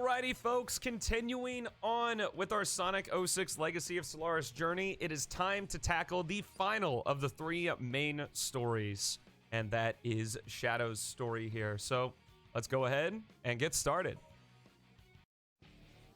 Alrighty, folks, continuing on with our Sonic 06 Legacy of Solaris journey, it is time to tackle the final of the three main stories, and that is Shadow's story here. So let's go ahead and get started.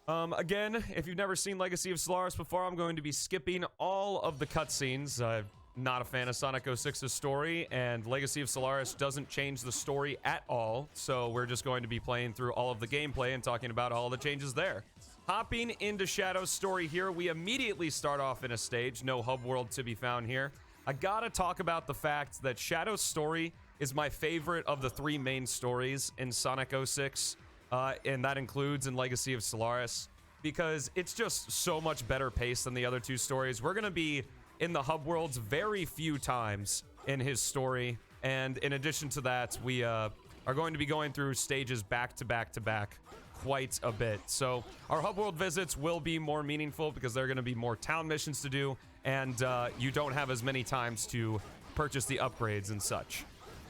Again, if you've never seen Legacy of Solaris before, I'm going to be skipping all of the cutscenes. I'm not a fan of Sonic 06's story, and Legacy of Solaris doesn't change the story at all, so we're just going to be playing through all of the gameplay and talking about all the changes there. Hopping into Shadow's story here, we immediately start off in a stage, no hub world to be found here. I gotta talk about the fact that Shadow's story is my favorite of the three main stories in Sonic 06, and that includes in Legacy of Solaris, because it's just so much better paced than the other two stories. We're gonna be in the hub worlds very few times in his story, and in addition to that, we are going to be going through stages back to back to back quite a bit. So our hub world visits will be more meaningful because there are going to be more town missions to do, and you don't have as many times to purchase the upgrades and such.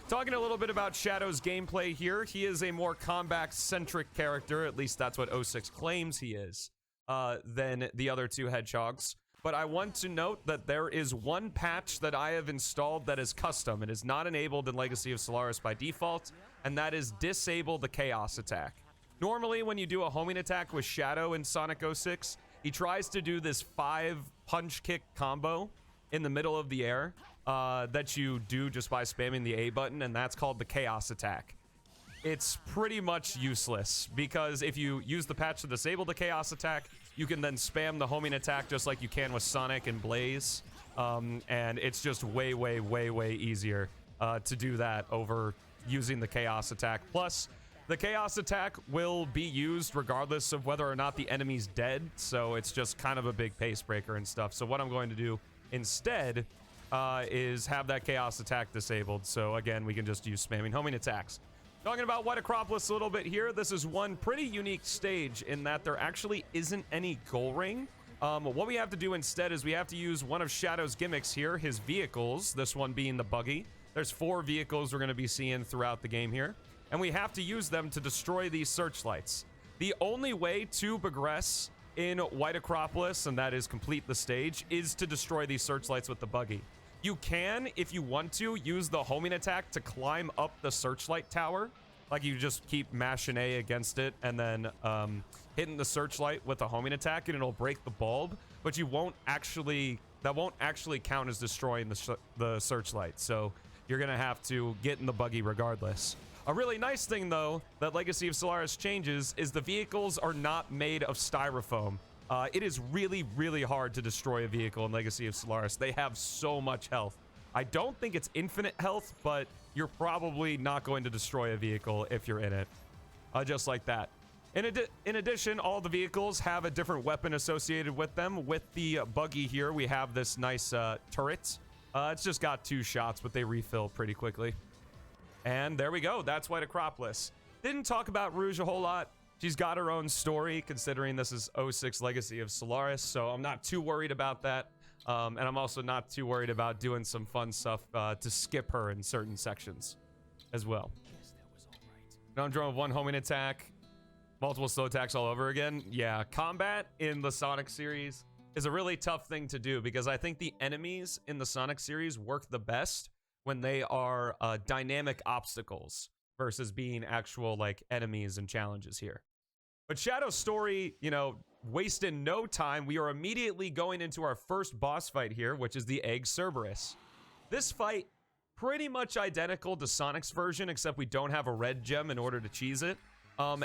Talking a little bit about Shadow's gameplay here, he is a more combat-centric character, at least that's what 06 claims he is, than the other two hedgehogs. But I want to note that there is one patch that I have installed that is custom. It is not enabled in Legacy of Solaris by default, and that is disable the chaos attack. Normally, when you do a homing attack with Shadow in Sonic 06, he tries to do this 5 punch kick combo in the middle of the air that you do just by spamming the A button, and that's called the chaos attack. It's pretty much useless, because if you use the patch to disable the chaos attack, you can then spam the homing attack just like you can with Sonic and Blaze, and it's just way easier to do that over using the chaos attack. Plus, the chaos attack will be used regardless of whether or not the enemy's dead, so it's just kind of a big pace breaker and stuff. So what I'm going to do instead is have that chaos attack disabled, so again, we can just use spamming homing attacks. Talking about White Acropolis a little bit here, this is one pretty unique stage in that there actually isn't any goal ring. What we have to do instead is we have to use one of Shadow's gimmicks here, his vehicles, this one being the buggy. There's 4 vehicles we're going to be seeing throughout the game here, and we have to use them to destroy these searchlights. The only way to progress in White Acropolis, and that is complete the stage, is to destroy these searchlights with the buggy. You can, if you want to, use the homing attack to climb up the searchlight tower. Like, you just keep mashing A against it and then hitting the searchlight with a homing attack, and it'll break the bulb. But you won't actually, that won't actually count as destroying the searchlight. So you're gonna have to get in the buggy regardless. A really nice thing, though, that Legacy of Solaris changes is the vehicles are not made of styrofoam. It is really hard to destroy a vehicle in Legacy of Solaris. They have so much health. I don't think it's infinite health, but you're probably not going to destroy a vehicle if you're in it. Just like that. In addition, all the vehicles have a different weapon associated with them. With the buggy here, we have this nice turret. It's just got 2 shots, but they refill pretty quickly. And there we go. That's White Acropolis. Didn't talk about Rouge a whole lot. She's got her own story, considering this is 06 Legacy of Solaris, so I'm not too worried about that. And I'm also not too worried about doing some fun stuff to skip her in certain sections as well. Now I'm drawing 1 homing attack, multiple slow attacks all over again. Yeah, combat in the Sonic series is a really tough thing to do, because I think the enemies in the Sonic series work the best when they are dynamic obstacles versus being actual, like, enemies and challenges here. But Shadow's story, you know, wasting no time. We are immediately going into our first boss fight here, which is the Egg Cerberus. This fight, pretty much identical to Sonic's version, except we don't have a red gem in order to cheese it.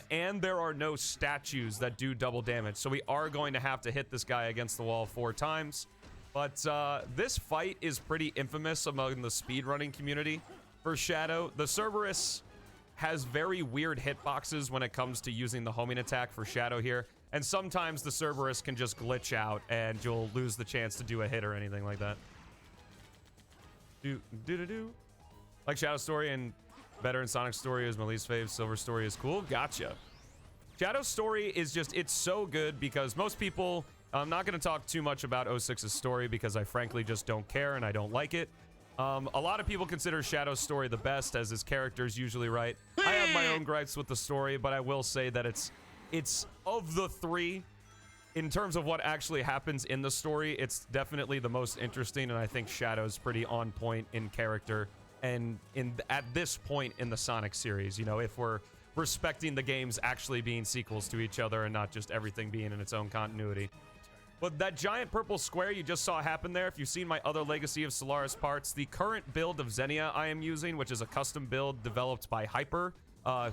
And there are no statues that do double damage, so we are going to have to hit this guy against the wall 4 times. But this fight is pretty infamous among the speedrunning community for Shadow. The Cerberus has very weird hitboxes when it comes to using the homing attack for Shadow here, and sometimes the Cerberus can just glitch out and you'll lose the chance to do a hit or anything like that. Like Shadow's story and better in Sonic's story is my least fave. Silver story is cool. Gotcha. Shadow's story is just, it's so good because most people, I'm not going to talk too much about 06's story because I frankly just don't care and I don't like it. A lot of people consider Shadow's story the best, as his character is usually right. I have my own gripes with the story, but I will say that it's it's of the three, in terms of what actually happens in the story, it's definitely the most interesting, and I think Shadow's pretty on point in character and at this point in the Sonic series, you know, if we're respecting the games actually being sequels to each other and not just everything being in its own continuity. But that giant purple square you just saw happen there, if you've seen my other Legacy of Solaris parts, the current build of Xenia I am using, which is a custom build developed by Hyper,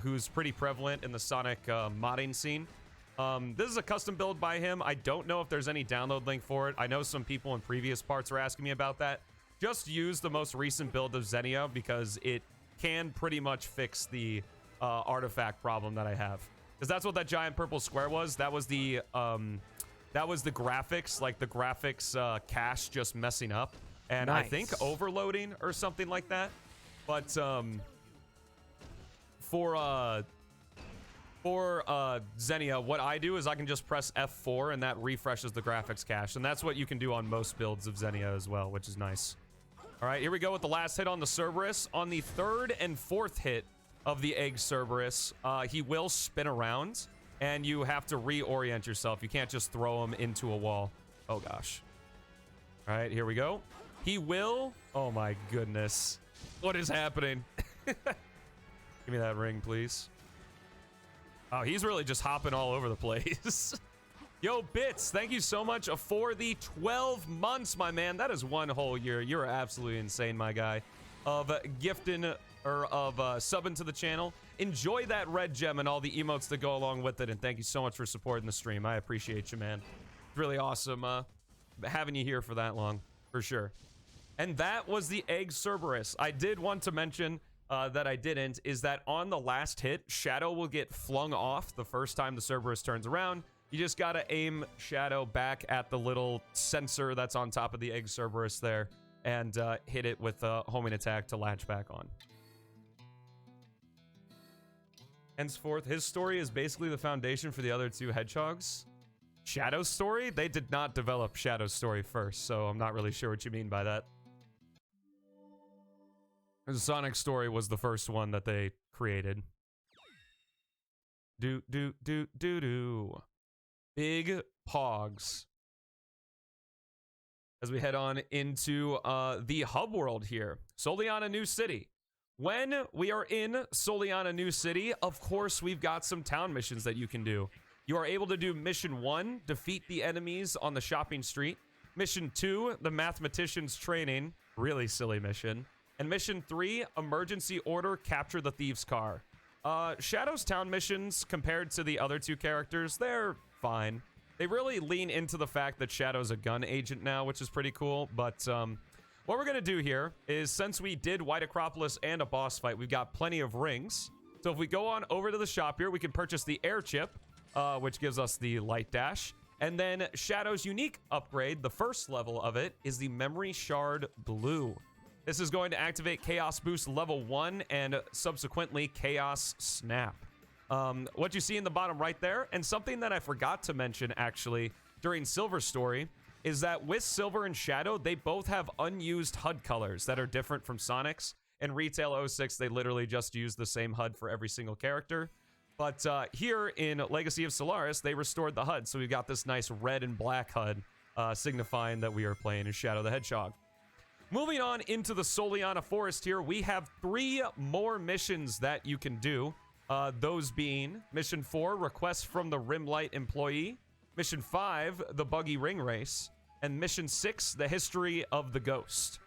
who's pretty prevalent in the Sonic modding scene. This is a custom build by him. I don't know if there's any download link for it. I know some people in previous parts were asking me about that. Just use the most recent build of Xenia because it can pretty much fix the artifact problem that I have. Because that's what that giant purple square was. That was the graphics, like the graphics cache just messing up. And nice. I think overloading or something like that. But for Xenia, what I do is I can just press F4 and that refreshes the graphics cache. And that's what you can do on most builds of Xenia as well, which is nice. All right, here we go with the last hit on the Cerberus. On the third and fourth hit of the Egg Cerberus, he will spin around, and you have to reorient yourself. You can't just throw him into a wall. Oh, gosh. All right, here we go. He will... Oh, my goodness. What is happening? Give me that ring, please. Oh, he's really just hopping all over the place. Yo, Bits, thank you so much for the 12 months, my man. That is one whole year. You're absolutely insane, my guy. Of gifting, or of subbing to the channel. Enjoy that red gem and all the emotes that go along with it. And thank you so much for supporting the stream. I appreciate you, man. Really awesome having you here for that long, for sure. And that was the Egg Cerberus. I did want to mention that I didn't, is that on the last hit, Shadow will get flung off the first time the Cerberus turns around. You just gotta aim Shadow back at the little sensor that's on top of the Egg Cerberus there and hit it with a homing attack to latch back on. Henceforth, his story is basically the foundation for the other two hedgehogs. Shadow's story? They did not develop Shadow's story first, so I'm not really sure what you mean by that. The Sonic story was the first one that they created. Do. Big Pogs. As we head on into the hub world here. Soliana New City. When we are in Soliana New City, of course, we've got some town missions that you can do. You are able to do Mission 1, defeat the enemies on the shopping street. Mission 2, the mathematician's training. Really silly mission. And Mission 3, emergency order, capture the thief's car. Shadow's town missions, compared to the other two characters, they're fine. They really lean into the fact that Shadow's a gun agent now, which is pretty cool. But what we're going to do here is, since we did White Acropolis and a boss fight, we've got plenty of rings. So if we go on over to the shop here, we can purchase the air chip, which gives us the light dash. And then Shadow's unique upgrade, the first level of it, is the Memory Shard Blue. This is going to activate Chaos Boost level 1 and subsequently Chaos Snap. What you see in the bottom right there, and something that I forgot to mention actually during Silver Story, is that with Silver and Shadow, they both have unused HUD colors that are different from Sonic's. In Retail 06, they literally just use the same HUD for every single character. But here in Legacy of Solaris, they restored the HUD, so we've got this nice red and black HUD, signifying that we are playing as Shadow the Hedgehog. Moving on into the Soliana Forest here, we have 3 more missions that you can do. Those being Mission 4, Request from the Rimlight Employee. Mission 5, the Buggy Ring Race. And Mission 6, the History of the Ghost.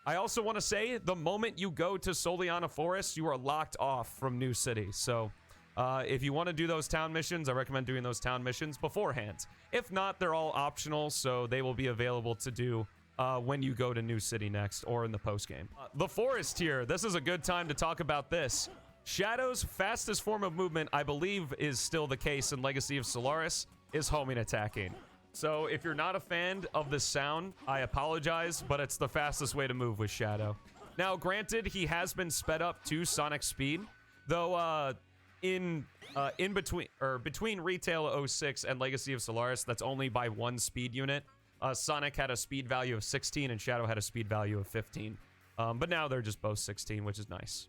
I also want to say, the moment you go to Soliana Forest, you are locked off from New City. So, if you want to do those town missions, I recommend doing those town missions beforehand. If not, they're all optional, so they will be available to do when you go to New City next or in the post-game. The forest here, this is a good time to talk about this. Shadow's fastest form of movement, I believe is still the case in Legacy of Solaris, is homing attacking. So if you're not a fan of this sound, I apologize, but it's the fastest way to move with Shadow. Now, granted, he has been sped up to Sonic speed, though between Retail 06 and Legacy of Solaris, that's only by 1 speed unit. Sonic had a speed value of 16 and Shadow had a speed value of 15. But now they're just both 16, which is nice.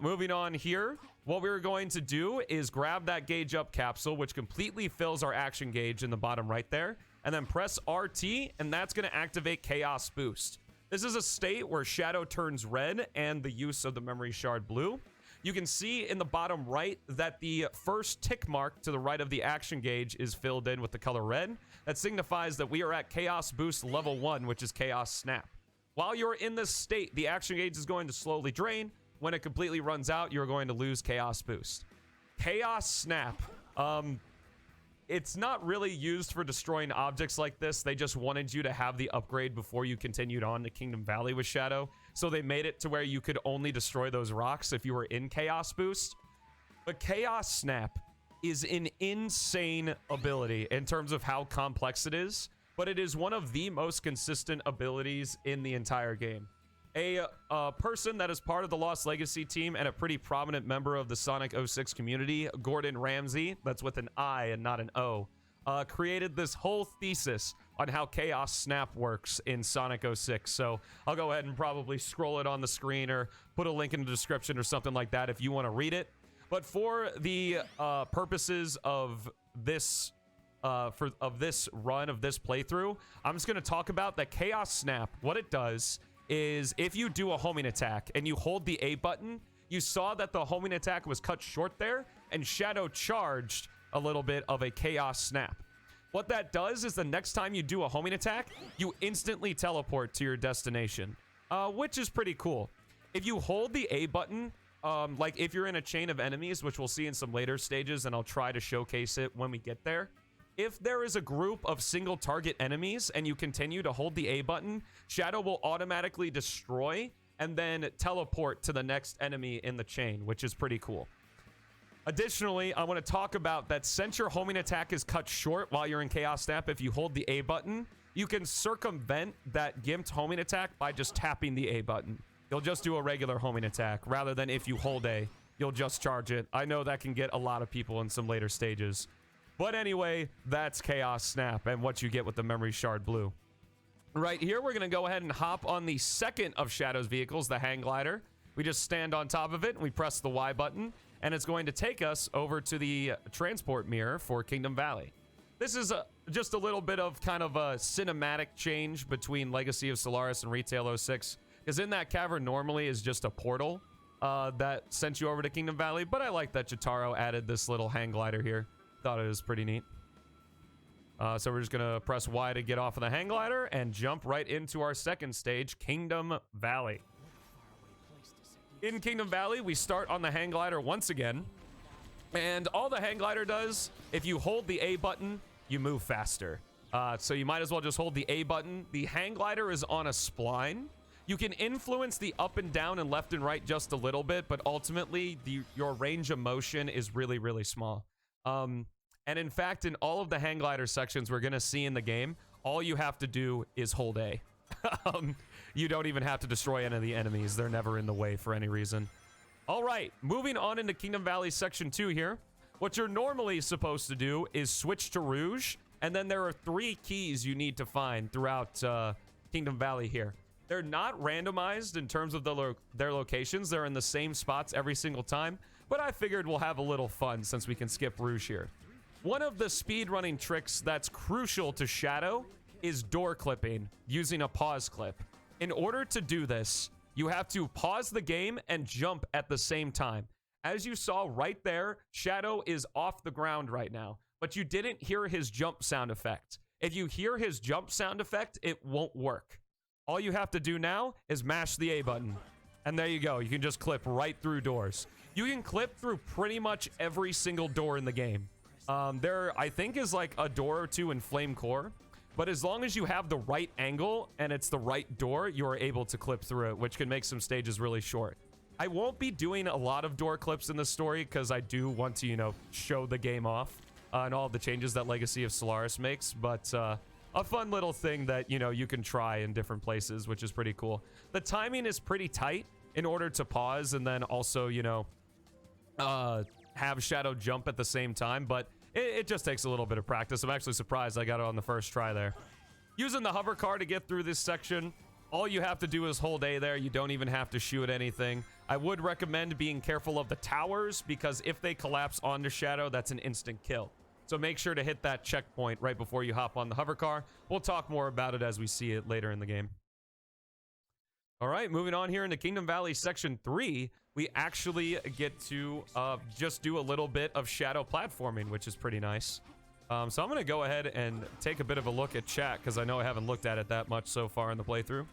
Moving on here, what we're going to do is grab that gauge up capsule, which completely fills our action gauge in the bottom right there, and then press RT, and that's going to activate Chaos Boost. This is a state where Shadow turns red and the use of the memory shard blue. You can see in the bottom right that the first tick mark to the right of the action gauge is filled in with the color red. That signifies that we are at Chaos Boost level 1, which is Chaos Snap. While you're in this state, the action gauge is going to slowly drain. When it completely runs out, you're going to lose Chaos Boost. Chaos Snap. It's not really used for destroying objects like this. They just wanted you to have the upgrade before you continued on to Kingdom Valley with Shadow. So they made it to where you could only destroy those rocks if you were in Chaos Boost. But Chaos Snap is an insane ability in terms of how complex it is. But it is one of the most consistent abilities in the entire game. A person that is part of the Lost Legacy team and a pretty prominent member of the Sonic 06 community, GordinRamsay, that's with an I and not an O, created this whole thesis on how Chaos Snap works in Sonic 06. So I'll go ahead and probably scroll it on the screen or put a link in the description or something like that if you want to read it. But for the purposes of this run of this playthrough, I'm just going to talk about that Chaos Snap. What it does is if you do a homing attack and you hold the A button, you saw that the homing attack was cut short there, and Shadow charged a little bit of a Chaos Snap. What that does is the next time you do a homing attack, you instantly teleport to your destination, which is pretty cool. If you hold the A button, like if you're in a chain of enemies, which we'll see in some later stages, and I'll try to showcase it when we get there. If there is a group of single target enemies and you continue to hold the A button, Shadow will automatically destroy and then teleport to the next enemy in the chain, which is pretty cool. Additionally, I want to talk about that since your homing attack is cut short while you're in Chaos Snap, if you hold the A button, you can circumvent that gimped homing attack by just tapping the A button. You'll just do a regular homing attack rather than if you hold A, you'll just charge it. I know that can get a lot of people in some later stages. But anyway, that's Chaos Snap and what you get with the Memory Shard Blue. Right here, we're going to go ahead and hop on the second of Shadow's vehicles, the Hang Glider. We just stand on top of it, and we press the Y button, and it's going to take us over to the transport mirror for Kingdom Valley. This is just a little bit of kind of a cinematic change between Legacy of Solaris and Retail 06, because in that cavern normally is just a portal that sent you over to Kingdom Valley, but I like that Jotaro added this little Hang Glider here. Thought it was pretty neat. So we're just gonna press Y to get off of the hang glider and jump right into our second stage, Kingdom Valley. In Kingdom Valley, we start on the hang glider once again, and all the hang glider does, if you hold the A button, you move faster. So you might as well just hold the A button. The hang glider is on a spline. You can influence the up and down and left and right just a little bit, but ultimately your range of motion is really, really small. And in fact, in all of the hang glider sections we're going to see in the game, all you have to do is hold A. You don't even have to destroy any of the enemies. They're never in the way for any reason. All right, moving on into Kingdom Valley Section 2 here. What you're normally supposed to do is switch to Rouge, and then there are 3 keys you need to find throughout Kingdom Valley here. They're not randomized in terms of their locations. They're in the same spots every single time. But I figured we'll have a little fun since we can skip Rouge here. One of the speedrunning tricks that's crucial to Shadow is door clipping using a pause clip. In order to do this, you have to pause the game and jump at the same time. As you saw right there, Shadow is off the ground right now, but you didn't hear his jump sound effect. If you hear his jump sound effect, it won't work. All you have to do now is mash the A button. And there you go. You can just clip right through doors. You can clip through pretty much every single door in the game. There, I think, is like a door or 2 in Flame Core. But as long as you have the right angle and it's the right door, you are able to clip through it, which can make some stages really short. I won't be doing a lot of door clips in this story because I do want to, you know, show the game off and all the changes that Legacy of Solaris makes. But a fun little thing that, you know, you can try in different places, which is pretty cool. The timing is pretty tight in order to pause and then also, you know, have Shadow jump at the same time, but it just takes a little bit of practice. I'm actually surprised I got it on the first try there. Using the hover car to get through this section, All you have to do is hold A there. You don't even have to shoot anything. I would recommend being careful of the towers, because if they collapse onto Shadow, that's an instant kill. So make sure to hit that checkpoint right before you hop on the hover car. We'll talk more about it as we see it later in the game. All right, moving on here into Kingdom Valley Section 3, we actually get to just do a little bit of shadow platforming, which is pretty nice. So I'm going to go ahead and take a bit of a look at chat, because I know I haven't looked at it that much so far in the playthrough.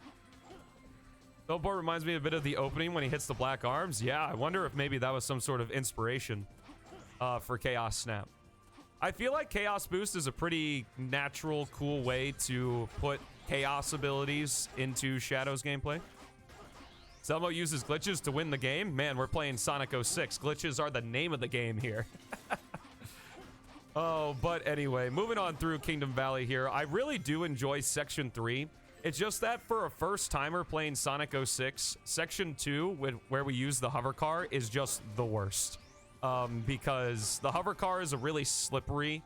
Teleport reminds me a bit of the opening when he hits the black arms. Yeah, I wonder if maybe that was some sort of inspiration for Chaos Snap. I feel like Chaos Boost is a pretty natural, cool way to put Chaos abilities into Shadow's gameplay. Selmo uses glitches to win the game. Man, we're playing Sonic 06. Glitches are the name of the game here. Oh, but anyway, moving on through Kingdom Valley here. I really do enjoy Section 3. It's just that for a first-timer playing Sonic 06, Section 2, where we use the hover car, is just the worst. Because the hover car is a really slippery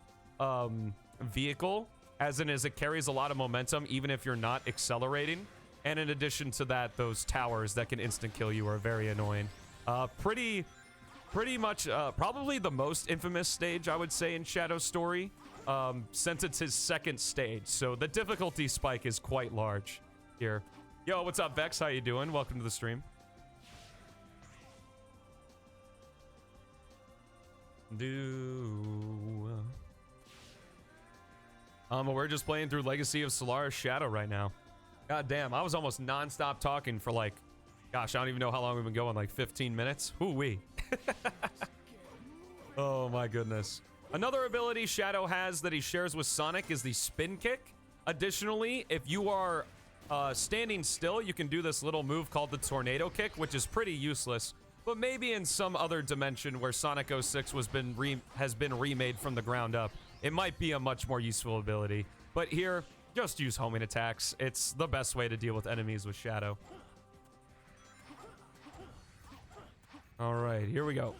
vehicle, as in it carries a lot of momentum even if you're not accelerating. And in addition to that, those towers that can instant kill you are very annoying. Pretty much probably the most infamous stage, I would say, in Shadow's story, since it's his second stage. So the difficulty spike is quite large here. Yo, what's up, Vex? How you doing? Welcome to the stream. We're just playing through Legacy of Solaris Shadow right now. God damn, I was almost non-stop talking for like, gosh, I don't even know how long we've been going, like 15 minutes. Hoo-wee. Oh my goodness. Another ability Shadow has that he shares with Sonic is the spin kick. Additionally, if you are standing still, you can do this little move called the tornado kick, which is pretty useless. But maybe in some other dimension where Sonic 06 has been remade from the ground up, it might be a much more useful ability. But here, just use homing attacks. It's the best way to deal with enemies with Shadow. All right, here we go.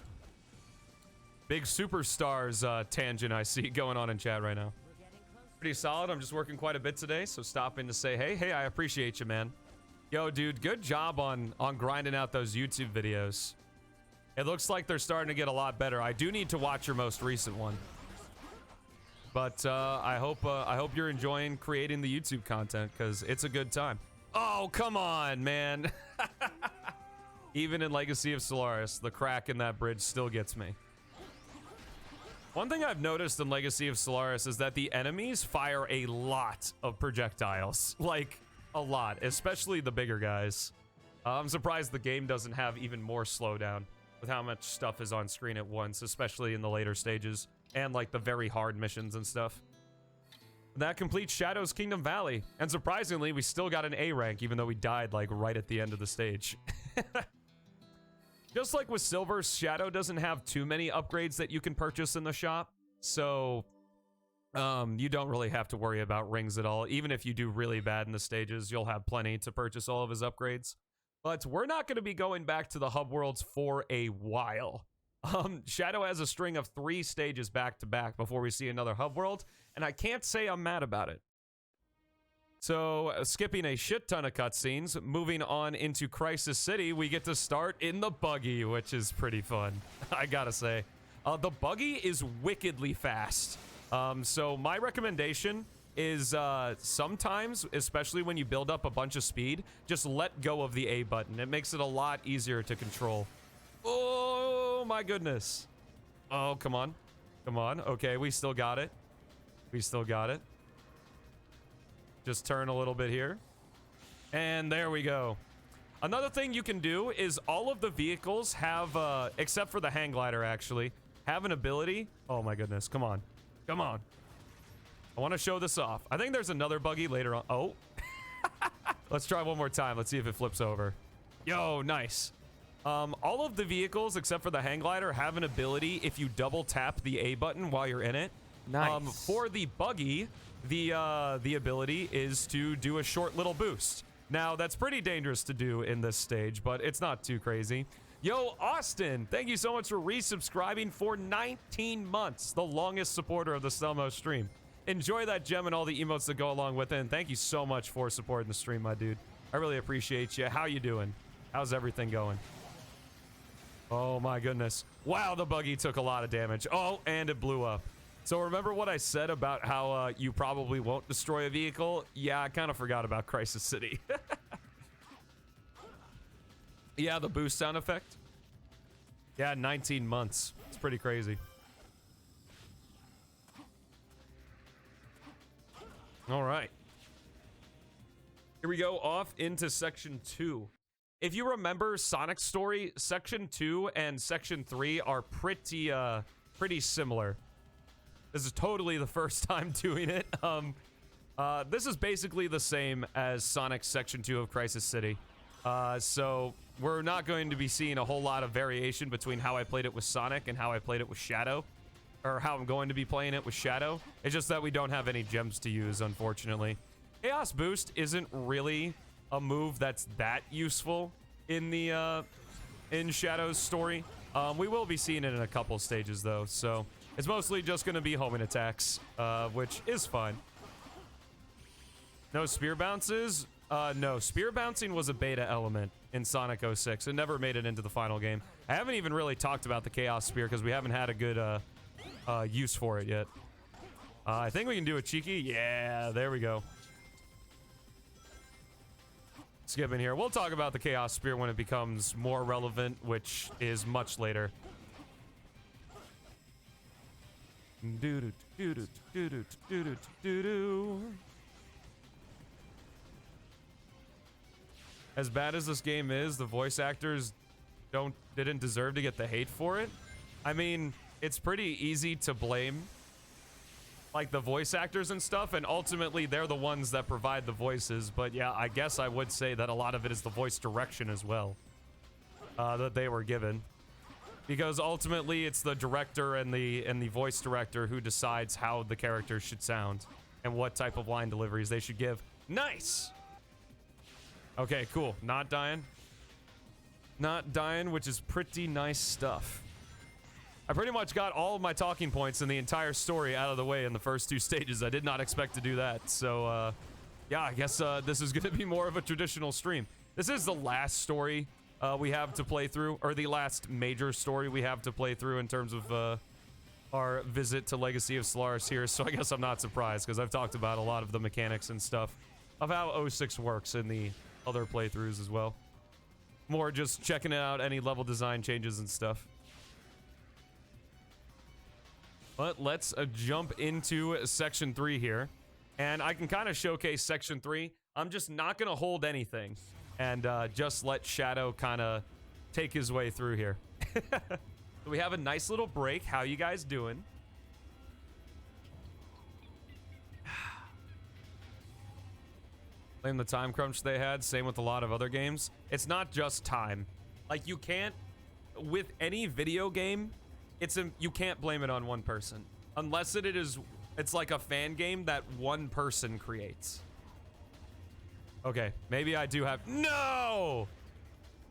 Big superstars tangent I see going on in chat right now. Pretty solid. I'm just working quite a bit today, so stop in to say, hey, I appreciate you, man. Yo, dude, good job on grinding out those YouTube videos. It looks like they're starting to get a lot better. I do need to watch your most recent one. But I hope you're enjoying creating the YouTube content, because it's a good time. Oh, come on, man. Even in Legacy of Solaris, the crack in that bridge still gets me. One thing I've noticed in Legacy of Solaris is that the enemies fire a lot of projectiles. Like, a lot, especially the bigger guys. I'm surprised the game doesn't have even more slowdown with how much stuff is on screen at once, especially in the later stages and like the very hard missions and stuff. That completes Shadow's Kingdom Valley, and surprisingly we still got an A rank even though we died like right at the end of the stage. Just like with Silver, Shadow doesn't have too many upgrades that you can purchase in the shop, so you don't really have to worry about rings at all. Even if you do really bad in the stages, you'll have plenty to purchase all of his upgrades. But we're not going to be going back to the hub worlds for a while. Shadow has a string of 3 stages back to back before we see another hub world, and I can't say I'm mad about it. So, skipping a shit ton of cutscenes, moving on into Crisis City, we get to start in the buggy, which is pretty fun, I gotta say. The buggy is wickedly fast. So my recommendation is sometimes, especially when you build up a bunch of speed, just let go of the A button. It makes it a lot easier to control. Oh my goodness. Oh, come on. Come on. Okay, we still got it. We still got it. Just turn a little bit here. And there we go. Another thing you can do is all of the vehicles have, except for the hang glider actually, have an ability. Oh my goodness, come on. Come on. I want to show this off. I think there's another buggy later on. Oh. Let's try one more time. Let's see if it flips over. Yo, nice. All of the vehicles, except for the hang glider, have an ability if you double tap the A button while you're in it. Nice. For the buggy, the ability is to do a short little boost. Now, that's pretty dangerous to do in this stage, but it's not too crazy. Yo, Austin, thank you so much for resubscribing for 19 months, the longest supporter of the Selmo stream. Enjoy that gem and all the emotes that go along with it, and thank you so much for supporting the stream, my dude. I really appreciate you. How you doing? How's everything going? Oh my goodness. Wow, the buggy took a lot of damage. Oh, and it blew up. So remember what I said about how you probably won't destroy a vehicle? Yeah, I kind of forgot about Crisis City. Yeah, the boost sound effect. Yeah, 19 months. It's pretty crazy. All right. Here we go, off into Section 2. If you remember Sonic's story, Section 2 and Section 3 are pretty similar. This is totally the first time doing it. This is basically the same as Sonic's Section 2 of Crisis City. So we're not going to be seeing a whole lot of variation between how I played it with Sonic and how I played it with Shadow. Or how I'm going to be playing it with Shadow. It's just that we don't have any gems to use, unfortunately. Chaos Boost isn't really a move that's that useful in the in Shadow's story. We will be seeing it in a couple stages though, so it's mostly just going to be homing attacks, which is fine. No spear bounces? No, spear bouncing was a beta element in Sonic 06. It never made it into the final game. I haven't even really talked about the Chaos Spear because we haven't had a good use for it yet. I think we can do a cheeky. Yeah, there we go. Skipping here. We'll talk about the Chaos Spear when it becomes more relevant, which is much later. As bad as this game is, the voice actors didn't deserve to get the hate for it. I mean, it's pretty easy to blame like the voice actors and stuff, and ultimately they're the ones that provide the voices. But yeah, I guess I would say that a lot of it is the voice direction as well that they were given, because ultimately it's the director and the voice director who decides how the characters should sound and what type of line deliveries they should give. Nice. Okay, cool. Not dying, which is pretty nice stuff. I pretty much got all of my talking points in the entire story out of the way in the first 2 stages. I did not expect to do that. So, yeah, I guess this is going to be more of a traditional stream. This is the last story we have to play through, or the last major story we have to play through in terms of our visit to Legacy of Solaris here. So I guess I'm not surprised, because I've talked about a lot of the mechanics and stuff of how 06 works in the other playthroughs as well. More just checking out any level design changes and stuff. But let's jump into Section 3 here. And I can kind of showcase Section 3. I'm just not going to hold anything. And just let Shadow kind of take his way through here. We have a nice little break. How you guys doing? Blame the time crunch they had. Same with a lot of other games. It's not just time. Like, you can't... With any video game... you can't blame it on one person unless it's like a fan game that one person creates. Okay, maybe I do have... No!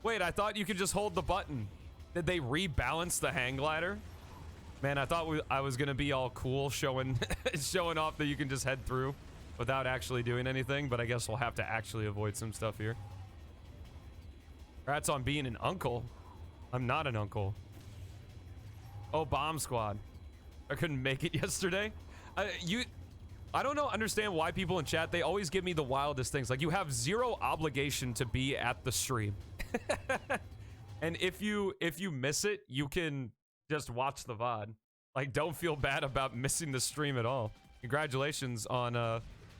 Wait, I thought you could just hold the button. Did they rebalance the hang glider? Man, I thought I was gonna be all cool showing showing off that you can just head through without actually doing anything, but I guess we'll have to actually avoid some stuff here. Congrats on being an uncle. I'm not an uncle. Oh, Bomb Squad. I couldn't make it yesterday. I don't understand why people in chat, they always give me the wildest things. Like, you have zero obligation to be at the stream. And if you miss it, you can just watch the VOD. Like, don't feel bad about missing the stream at all. Congratulations on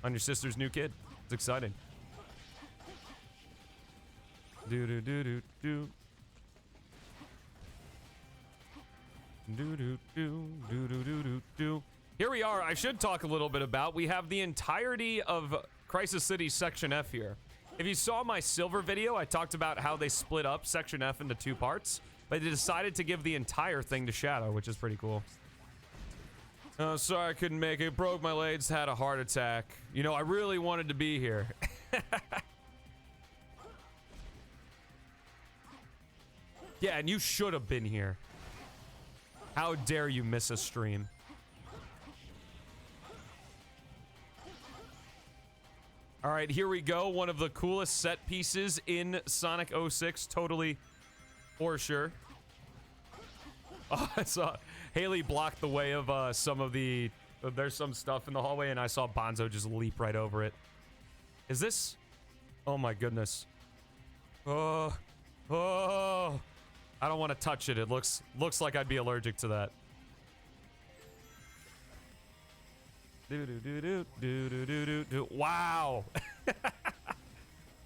your sister's new kid. It's exciting. Do. Here we are. I should talk a little bit about, we have the entirety of Crisis City Section F here. If you saw my silver video, I talked about how they split up Section F into 2 parts, but they decided to give the entire thing to Shadow, which is pretty cool. Oh, sorry I couldn't make it. Broke my legs, had a heart attack. You know, I really wanted to be here. Yeah, and you should have been here. How dare you miss a stream? All right, here we go. One of the coolest set pieces in Sonic 06, totally for sure. Oh, I saw Haley block the way of some of the... there's some stuff in the hallway, and I saw Bonzo just leap right over it. Is this... oh my goodness. Oh. Oh. I don't want to touch it. It looks like I'd be allergic to that. Wow.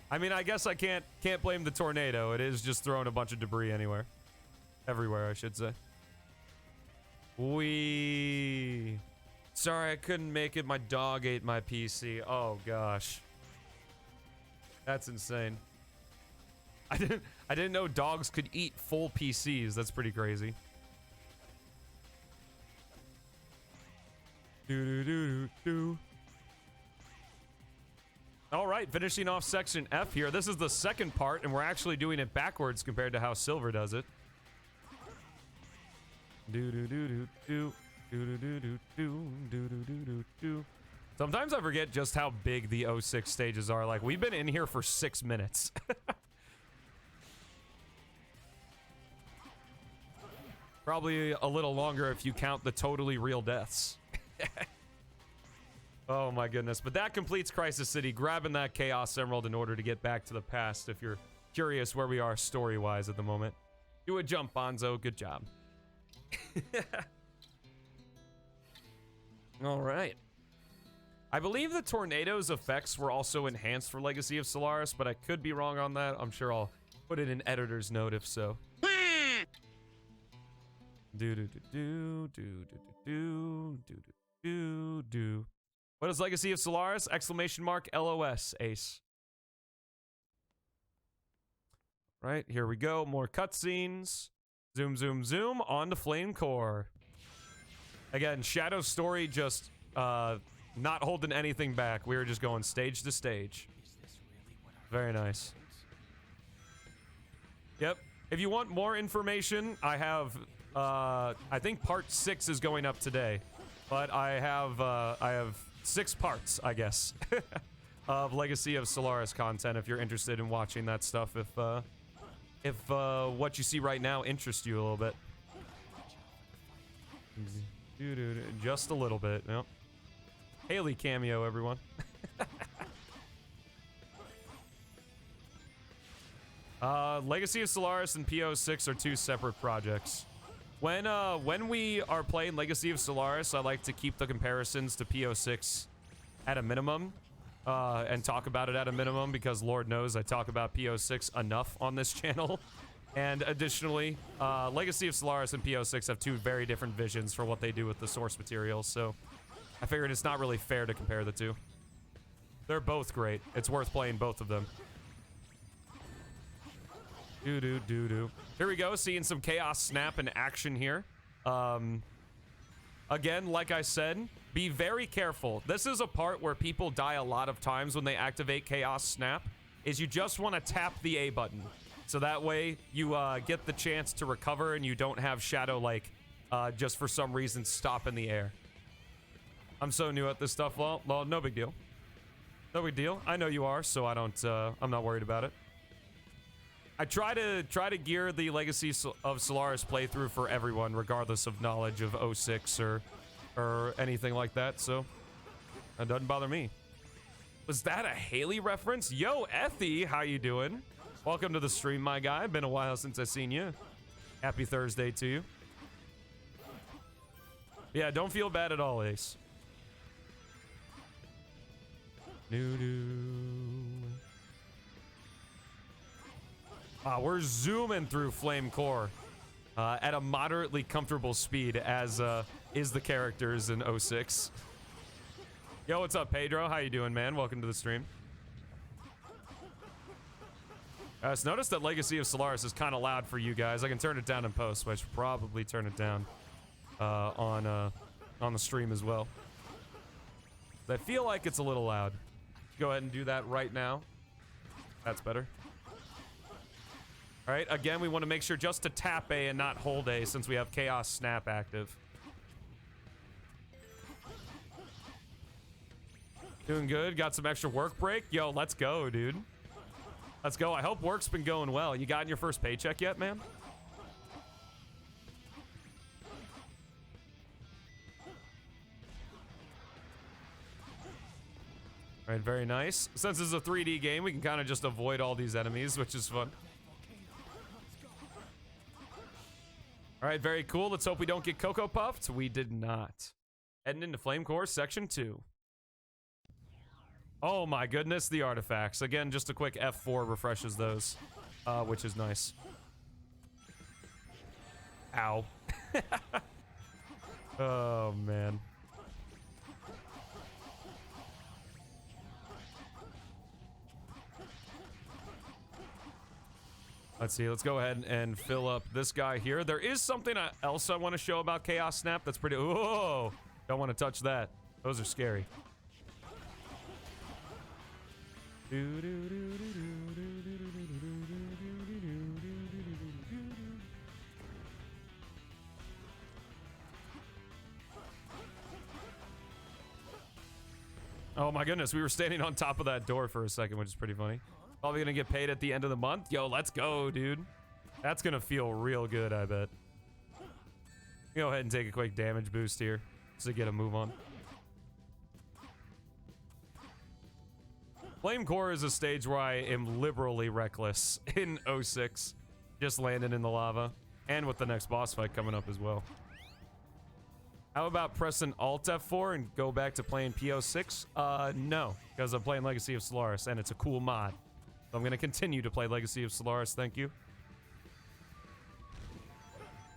I mean, I guess I can't blame the tornado. It is just throwing a bunch of debris anywhere. Everywhere, I should say. Wee. Sorry, I couldn't make it. My dog ate my PC. Oh gosh. That's insane. I didn't know dogs could eat full PCs. That's pretty crazy. All right, finishing off section F here. This is the second part, and we're actually doing it backwards compared to how Silver does it. Sometimes I forget just how big the 06 stages are. Like, we've been in here for 6 minutes. Probably a little longer if you count the totally real deaths. Oh my goodness. But that completes Crisis City, grabbing that Chaos Emerald in order to get back to the past, if you're curious where we are story-wise at the moment. Do a jump, Bonzo. Good job. All right. I believe the tornado's effects were also enhanced for Legacy of Solaris, but I could be wrong on that. I'm sure I'll put it in editor's note if so. What is Legacy of Solaris? Exclamation mark LOS, Ace. Right, here we go. More cutscenes. Zoom, zoom, zoom. On to Flame Core. Again, Shadow Story just not holding anything back. We were just going stage to stage. Very nice. Yep. If you want more information, I have... I think part 6 is going up today, but I have 6 parts, I guess, of Legacy of Solaris content. If you're interested in watching that stuff, if what you see right now interests you a little bit, just a little bit. Yep. Haley cameo, everyone. Legacy of Solaris and PO6 are 2 separate projects. When we are playing Legacy of Solaris, I like to keep the comparisons to PO6 at a minimum, and talk about it at a minimum, because Lord knows I talk about PO6 enough on this channel. And additionally, Legacy of Solaris and PO6 have 2 very different visions for what they do with the source material, so I figured it's not really fair to compare the 2. They're both great. It's worth playing both of them. Here we go, seeing some Chaos Snap in action here. Again, like I said, be very careful. This is a part where people die a lot of times when they activate Chaos Snap, is you just want to tap the A button. So that way you get the chance to recover and you don't have Shadow, like, just for some reason stop in the air. I'm so new at this stuff. Well, no big deal. No big deal. I know you are, so I don't, I'm not worried about it. I try to gear the Legacy of Solaris playthrough for everyone, regardless of knowledge of 06 or anything like that, so that doesn't bother me. Was that a Haley reference? Yo, Ethy, how you doing? Welcome to the stream, my guy. Been a while since I've seen you. Happy Thursday to you. Yeah, don't feel bad at all, Ace. We're zooming through Flame Core at a moderately comfortable speed, as is the characters in 06. Yo, what's up, Pedro? How you doing, man? Welcome to the stream. So notice that Legacy of Solaris is kind of loud for you guys. I can turn it down in post, but I should probably turn it down on the stream as well. I feel like it's a little loud. Go ahead and do that right now. That's better. All right, again, we want to make sure just to tap A and not hold A, since we have Chaos Snap active. Doing good. Got some extra work break. Yo, let's go, dude. Let's go. I hope work's been going well. You gotten your first paycheck yet, man? All right, very nice. Since this is a 3D game, we can kind of just avoid all these enemies, which is fun. All right, very cool. Let's hope we don't get Cocoa Puffed. We did not. Heading into Flame Core, Section 2. Oh my goodness, the artifacts. Again, just a quick F4 refreshes those, which is nice. Ow. Oh, man. Let's see. Let's go ahead and fill up this guy here. There is something else I want to show about Chaos Snap that's pretty... Whoa! Don't want to touch that. Those are scary. Oh my goodness, we were standing on top of that door for a second, which is pretty funny. Probably gonna get paid at the end of the month. Yo, let's go, dude. That's gonna feel real good, I bet. Go ahead and take a quick damage boost here just to get a move on. Flame Core is a stage where I am liberally reckless in 06. Just landing in the lava. And with the next boss fight coming up as well. How about pressing Alt F4 and go back to playing PO6? No, because I'm playing Legacy of Solaris and it's a cool mod. So I'm going to continue to play Legacy of Solaris, thank you.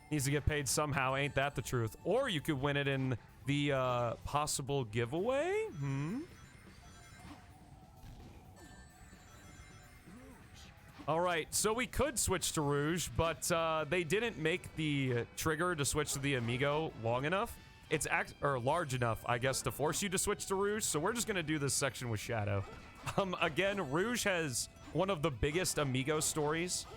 Needs to get paid somehow, ain't that the truth? Or you could win it in the possible giveaway? Alright, so we could switch to Rouge, but they didn't make the trigger to switch to the Amigo long enough. It's large enough, I guess, to force you to switch to Rouge, so we're just gonna do this section with Shadow. Again, Rouge has one of the biggest Amigo stories,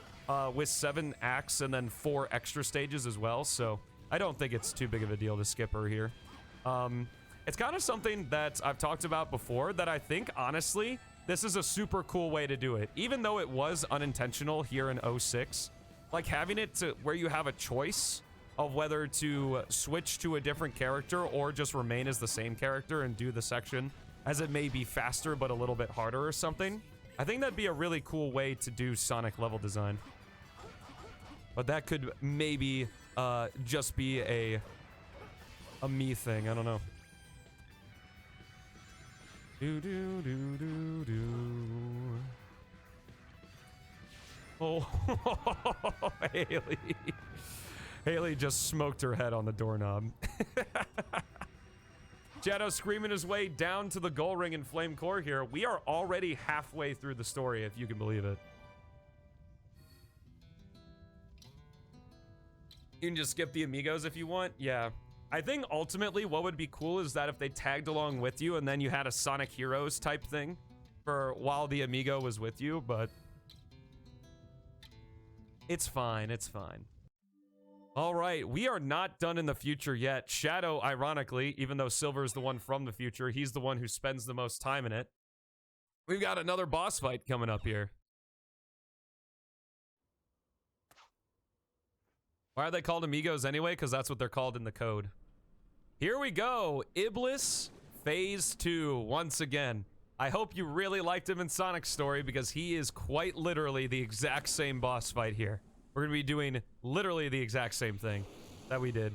with 7 acts and then 4 extra stages as well, so I don't think it's too big of a deal to skip her here. It's kind of something that I've talked about before that I think, honestly, this is a super cool way to do it. Even though it was unintentional here in 06, like having it to where you have a choice of whether to switch to a different character or just remain as the same character and do the section as it may be faster but a little bit harder or something. I think that'd be a really cool way to do Sonic level design. But that could maybe just be a me thing. I don't know. Do do do do do. Oh, Haley. Haley just smoked her head on the doorknob. Shadow screaming his way down to the goal ring in Flame Core here. We are already halfway through the story, if you can believe it. You can just skip the Amigos if you want. Yeah. I think ultimately what would be cool is that if they tagged along with you and then you had a Sonic Heroes type thing for while the Amigo was with you, but it's fine, it's fine. All right, we are not done in the future yet. Shadow, ironically, even though Silver is the one from the future, he's the one who spends the most time in it. We've got another boss fight coming up here. Why are they called Amigos anyway? Because that's what they're called in the code. Here we go. Iblis Phase 2 once again. I hope you really liked him in Sonic's story because he is quite literally the exact same boss fight here. We're going to be doing literally the exact same thing that we did.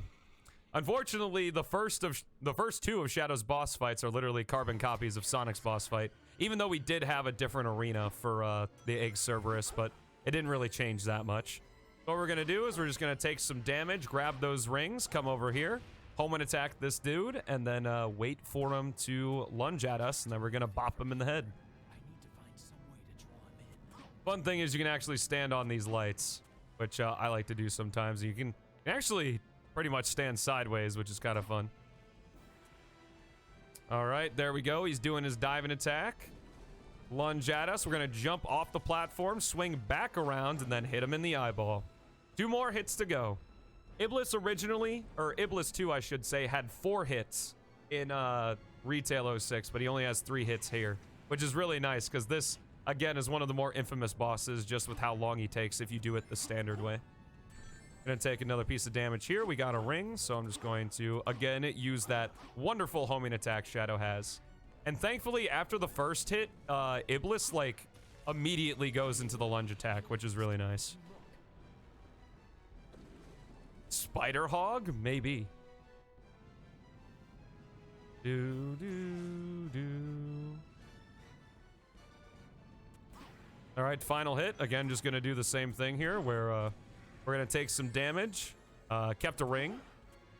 Unfortunately, the first 2 of Shadow's boss fights are literally carbon copies of Sonic's boss fight, even though we did have a different arena for the Egg Cerberus, but it didn't really change that much. What we're gonna do is we're just gonna take some damage, grab those rings, come over here, home and attack this dude, and then wait for him to lunge at us, and then we're gonna bop him in the head. I need to find some way to draw him in. Fun thing is you can actually stand on these lights, which I like to do sometimes. You can actually pretty much stand sideways, which is kind of fun. All right, there we go. He's doing his diving attack. Lunge at us. We're gonna jump off the platform, swing back around, and then hit him in the eyeball. 2 more hits to go. Iblis originally, or Iblis 2 I should say, had 4 hits. in Retail 06, but he only has 3 hits here, which is really nice because this, again, is one of the more infamous bosses just with how long he takes if you do it the standard way. Gonna take another piece of damage here. We got a ring, so I'm just going to, again, use that wonderful homing attack Shadow has. And thankfully, after the first hit, Iblis, like, immediately goes into the lunge attack, which is really nice. Spider Hog? Maybe. Alright, final hit. Again, just gonna do the same thing here, where, we're gonna take some damage, kept a ring,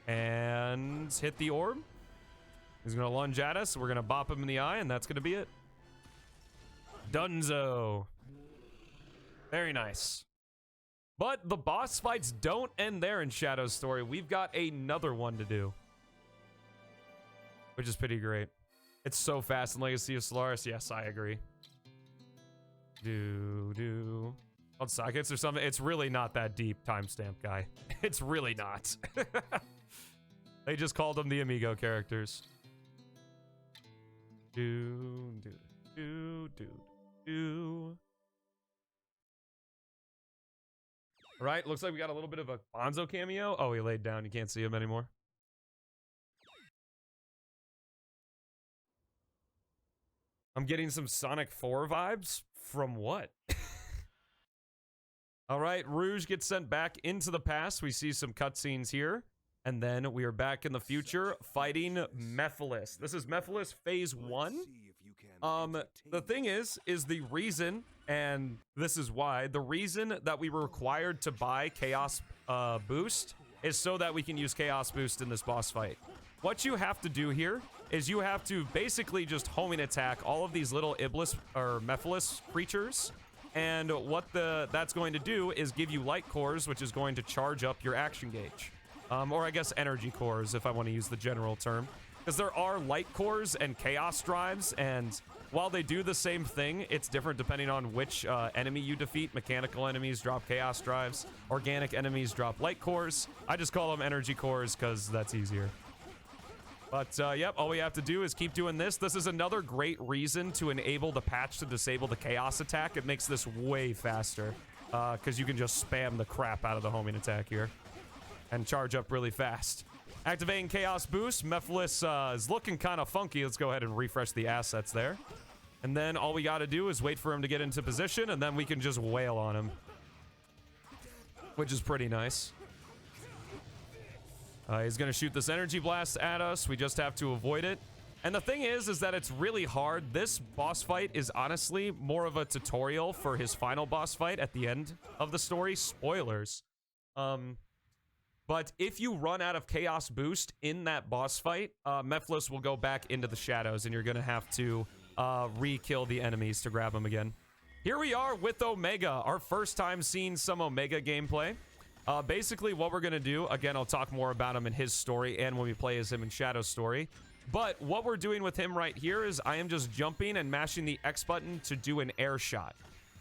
and hit the orb. He's gonna lunge at us, we're gonna bop him in the eye, and that's gonna be it. Dunzo. Very nice. But the boss fights don't end there in Shadow's story. We've got another one to do, which is pretty great. It's so fast in Legacy of Solaris. Yes, I agree. On sockets or something. It's really not that deep, timestamp guy. It's really not. They just called them the Amigo characters. Right, looks like we got a little bit of a Bonzo cameo. Oh, he laid down. You can't see him anymore. I'm getting some Sonic 4 vibes. From what? All right, Rouge gets sent back into the past. We see some cutscenes here. And then we are back in the future fighting Mephiles. This is Mephiles Phase 1. The thing is the reason, and this is why, the reason that we were required to buy Chaos Boost is so that we can use Chaos Boost in this boss fight. What you have to do here is you have to basically just homing attack all of these little Iblis or Mephiles creatures. And what that's going to do is give you light cores, which is going to charge up your action gauge. Or I guess energy cores, if I want to use the general term. Because there are light cores and chaos drives, and while they do the same thing, it's different depending on which enemy you defeat. Mechanical enemies drop chaos drives. Organic enemies drop light cores. I just call them energy cores because that's easier. But, yep, all we have to do is keep doing this. This is another great reason to enable the patch to disable the chaos attack. It makes this way faster, because you can just spam the crap out of the homing attack here and charge up really fast. Activating Chaos Boost. Mephiles is looking kind of funky. Let's go ahead and refresh the assets there. And then all we got to do is wait for him to get into position, and then we can just wail on him, which is pretty nice. He's going to shoot this energy blast at us. We just have to avoid it. And the thing is that it's really hard. This boss fight is honestly more of a tutorial for his final boss fight at the end of the story. Spoilers. But if you run out of Chaos Boost in that boss fight, Mephiles will go back into the shadows, and you're going to have to re-kill the enemies to grab them again. Here we are with Omega, our first time seeing some Omega gameplay. Basically, what we're going to do, again, I'll talk more about him in his story and when we play as him in Shadow's story. But what we're doing with him right here is I am just jumping and mashing the X button to do an air shot.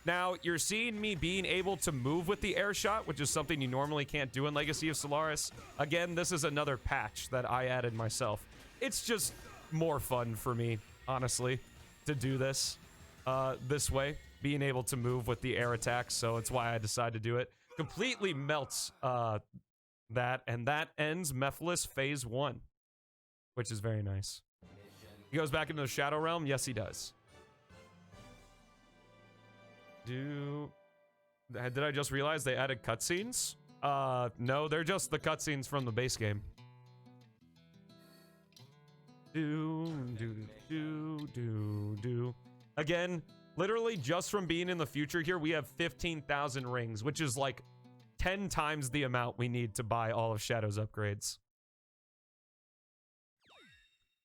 Now, you're seeing me being able to move with the air shot, which is something you normally can't do in Legacy of Solaris. Again, this is another patch that I added myself. It's just more fun for me, honestly, to do this this way, being able to move with the air attack, so it's why I decided to do it. Completely melts that, and that ends Mephiles Phase 1, which is very nice. He goes back into the Shadow Realm? Yes, he does. Did I just realize they added cutscenes? No, they're just the cutscenes from the base game. Again, literally just from being in the future here, we have 15,000 rings, which is like 10 times the amount we need to buy all of Shadow's upgrades.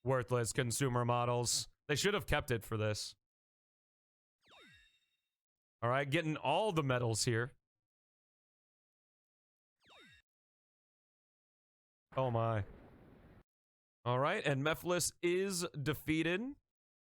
Worthless consumer models. They should have kept it for this. All right, getting all the medals here. Oh my. All right, and Mephiles is defeated.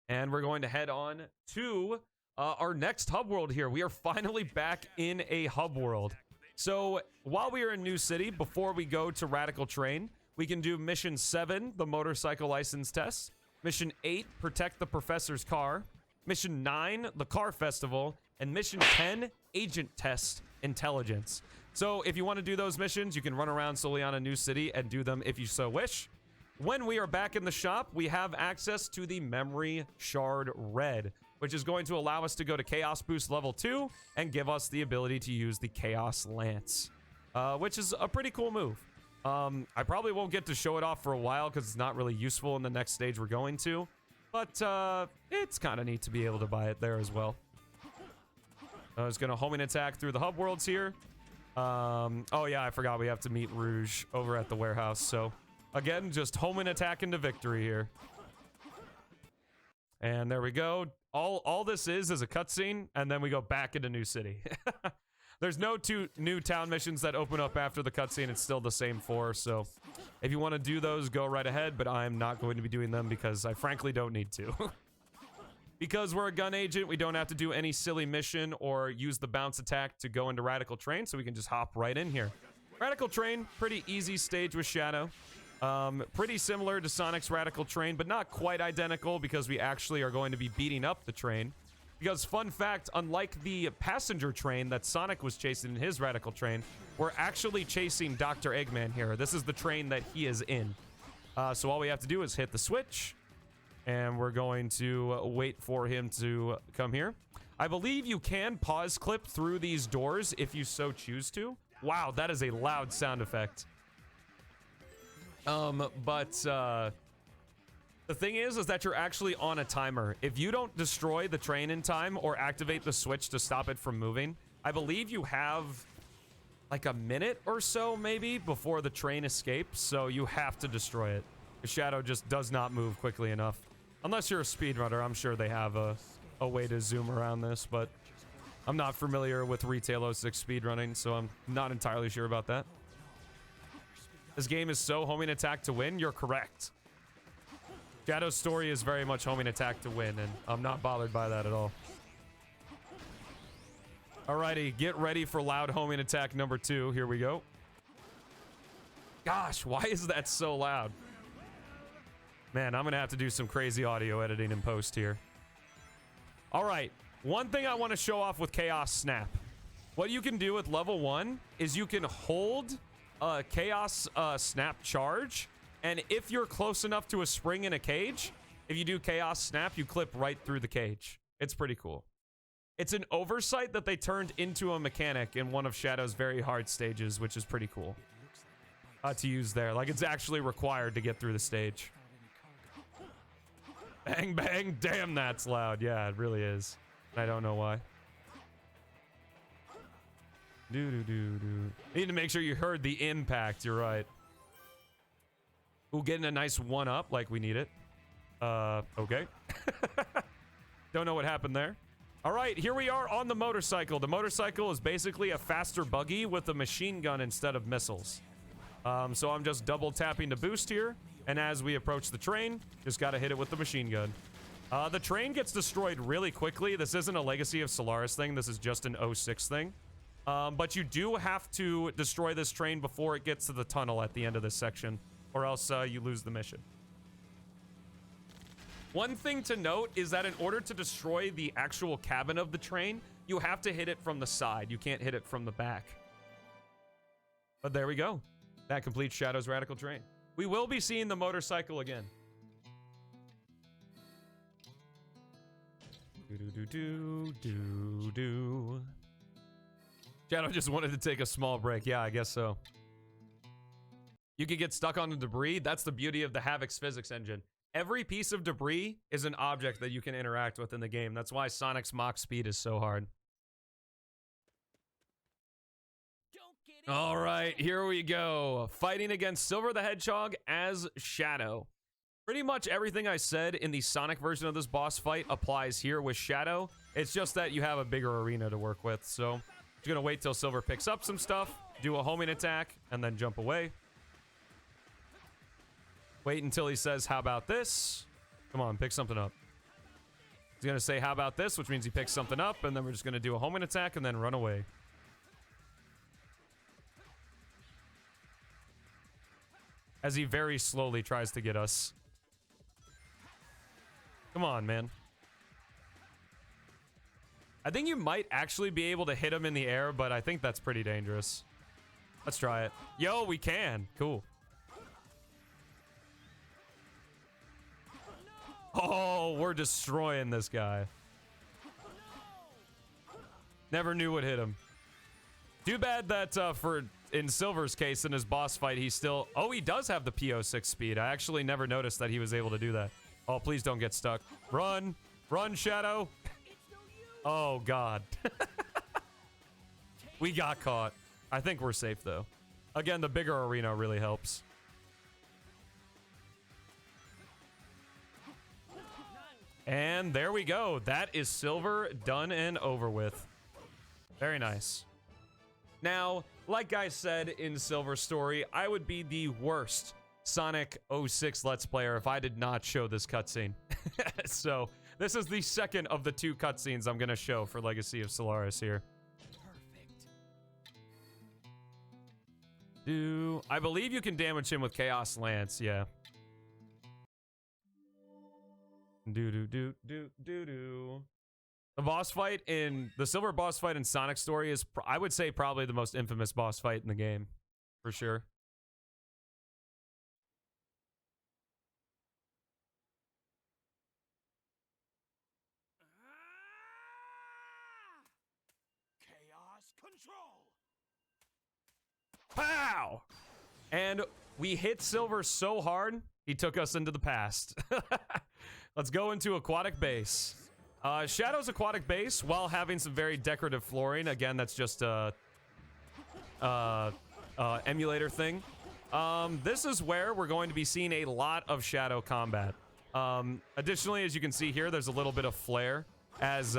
And we're going to head on to our next hub world here. We are finally back in a hub world. So while we are in New City, before we go to Radical Train, We can do mission 7, the motorcycle license test. Mission 8, protect the professor's car. Mission 9, the car festival. And mission 10, agent test intelligence. So if you want to do those missions, you can run around solely on a new city and do them if you so wish. When we are back in the shop, we have access to the memory shard red, which is going to allow us to go to Chaos Boost level 2 and give us the ability to use the Chaos Lance, which is a pretty cool move. I probably won't get to show it off for a while because it's not really useful in the next stage we're going to, but it's kind of neat to be able to buy it there as well. I was going to homing attack through the hub worlds here. Oh yeah, I forgot we have to meet Rouge over at the warehouse, so again, just homing attack into victory here. And there we go. All this is a cutscene, and then we go back into New City. There's no 2 new town missions that open up after the cutscene. It's still the same 4, so if you want to do those, go right ahead, but I'm not going to be doing them because I frankly don't need to. Because we're a gun agent, we don't have to do any silly mission or use the bounce attack to go into Radical Train, so we can just hop right in here. Radical Train, pretty easy stage with Shadow. Pretty similar to Sonic's Radical Train, but not quite identical because we actually are going to be beating up the train. Because, fun fact, unlike the passenger train that Sonic was chasing in his Radical Train, we're actually chasing Dr. Eggman here. This is the train that he is in. So all we have to do is hit the switch, and we're going to wait for him to come here. I believe you can pause clip through these doors if you so choose to. Wow, that is a loud sound effect. The thing is that you're actually on a timer. If you don't destroy the train in time or activate the switch to stop it from moving, I believe you have like a minute or so maybe before the train escapes, so you have to destroy it. The Shadow just does not move quickly enough. Unless you're a speedrunner, I'm sure they have a way to zoom around this, but I'm not familiar with Retail 06 speedrunning, so I'm not entirely sure about that. This game is so homing attack to win, you're correct. Shadow's story is very much homing attack to win, and I'm not bothered by that at all. Alrighty, get ready for loud homing attack number 2. Here we go. Gosh, why is that so loud? Man, I'm gonna have to do some crazy audio editing in post here. Alright, one thing I want to show off with Chaos Snap. What you can do with level 1 is you can hold a Chaos Snap charge, and if you're close enough to a spring in a cage, if you do Chaos Snap, you clip right through the cage. It's pretty cool. It's an oversight that they turned into a mechanic in one of Shadow's very hard stages, which is pretty cool to use there. Like, it's actually required to get through the stage. Bang, bang. Damn, that's loud. Yeah, it really is. I don't know why. Need to make sure you heard the impact. You're right. Ooh, getting a nice 1-up like we need it. Okay. Don't know what happened there. All right, here we are on the motorcycle. The motorcycle is basically a faster buggy with a machine gun instead of missiles. So I'm just double tapping to boost here. And as we approach the train, just gotta hit it with the machine gun. The train gets destroyed really quickly. This isn't a Legacy of Solaris thing. This is just an 06 thing. But you do have to destroy this train before it gets to the tunnel at the end of this section, or else you lose the mission. One thing to note is that in order to destroy the actual cabin of the train, you have to hit it from the side. You can't hit it from the back. But there we go. That completes Shadow's Radical Train. We will be seeing the motorcycle again. Do-do-do-do-do-do. Shadow just wanted to take a small break. Yeah, I guess so. You can get stuck on the debris. That's the beauty of the Havoc's physics engine. Every piece of debris is an object that you can interact with in the game. That's why Sonic's Mach speed is so hard. All right, here we go. Fighting against Silver the Hedgehog as Shadow. Pretty much everything I said in the Sonic version of this boss fight applies here with Shadow. It's just that you have a bigger arena to work with. So I'm just gonna wait till Silver picks up some stuff, do a homing attack, and then jump away. Wait until he says, how about this? Come on, pick something up. He's gonna say, how about this? Which means he picks something up, and then we're just gonna do a homing attack and then run away. as he very slowly tries to get us. Come on, man. I think you might actually be able to hit him in the air, but I think that's pretty dangerous. Let's try it. Yo, we can. Cool. Oh, we're destroying this guy. Never knew what hit him. Too bad that in Silver's case, in his boss fight, he still... Oh, he does have the PO6 speed. I actually never noticed that he was able to do that. Oh, please don't get stuck. Run. Run, Shadow. Oh, God. We got caught. I think we're safe, though. Again, the bigger arena really helps. And there we go. That is Silver done and over with. Very nice. Now, like I said in Silver's story, I would be the worst Sonic 06 Let's Player if I did not show this cutscene. So, this is the second of the 2 cutscenes I'm going to show for Legacy of Solaris here. Perfect. I believe you can damage him with Chaos Lance, yeah. The boss fight in the Silver boss fight in Sonic Story is, I would say, probably the most infamous boss fight in the game, for sure. Chaos control. Pow! And we hit Silver so hard, he took us into the past. Let's go into Aquatic Base. Shadow's Aquatic Base, while having some very decorative flooring, again, that's just a emulator thing. This is where we're going to be seeing a lot of Shadow combat. Additionally, as you can see here, there's a little bit of flare as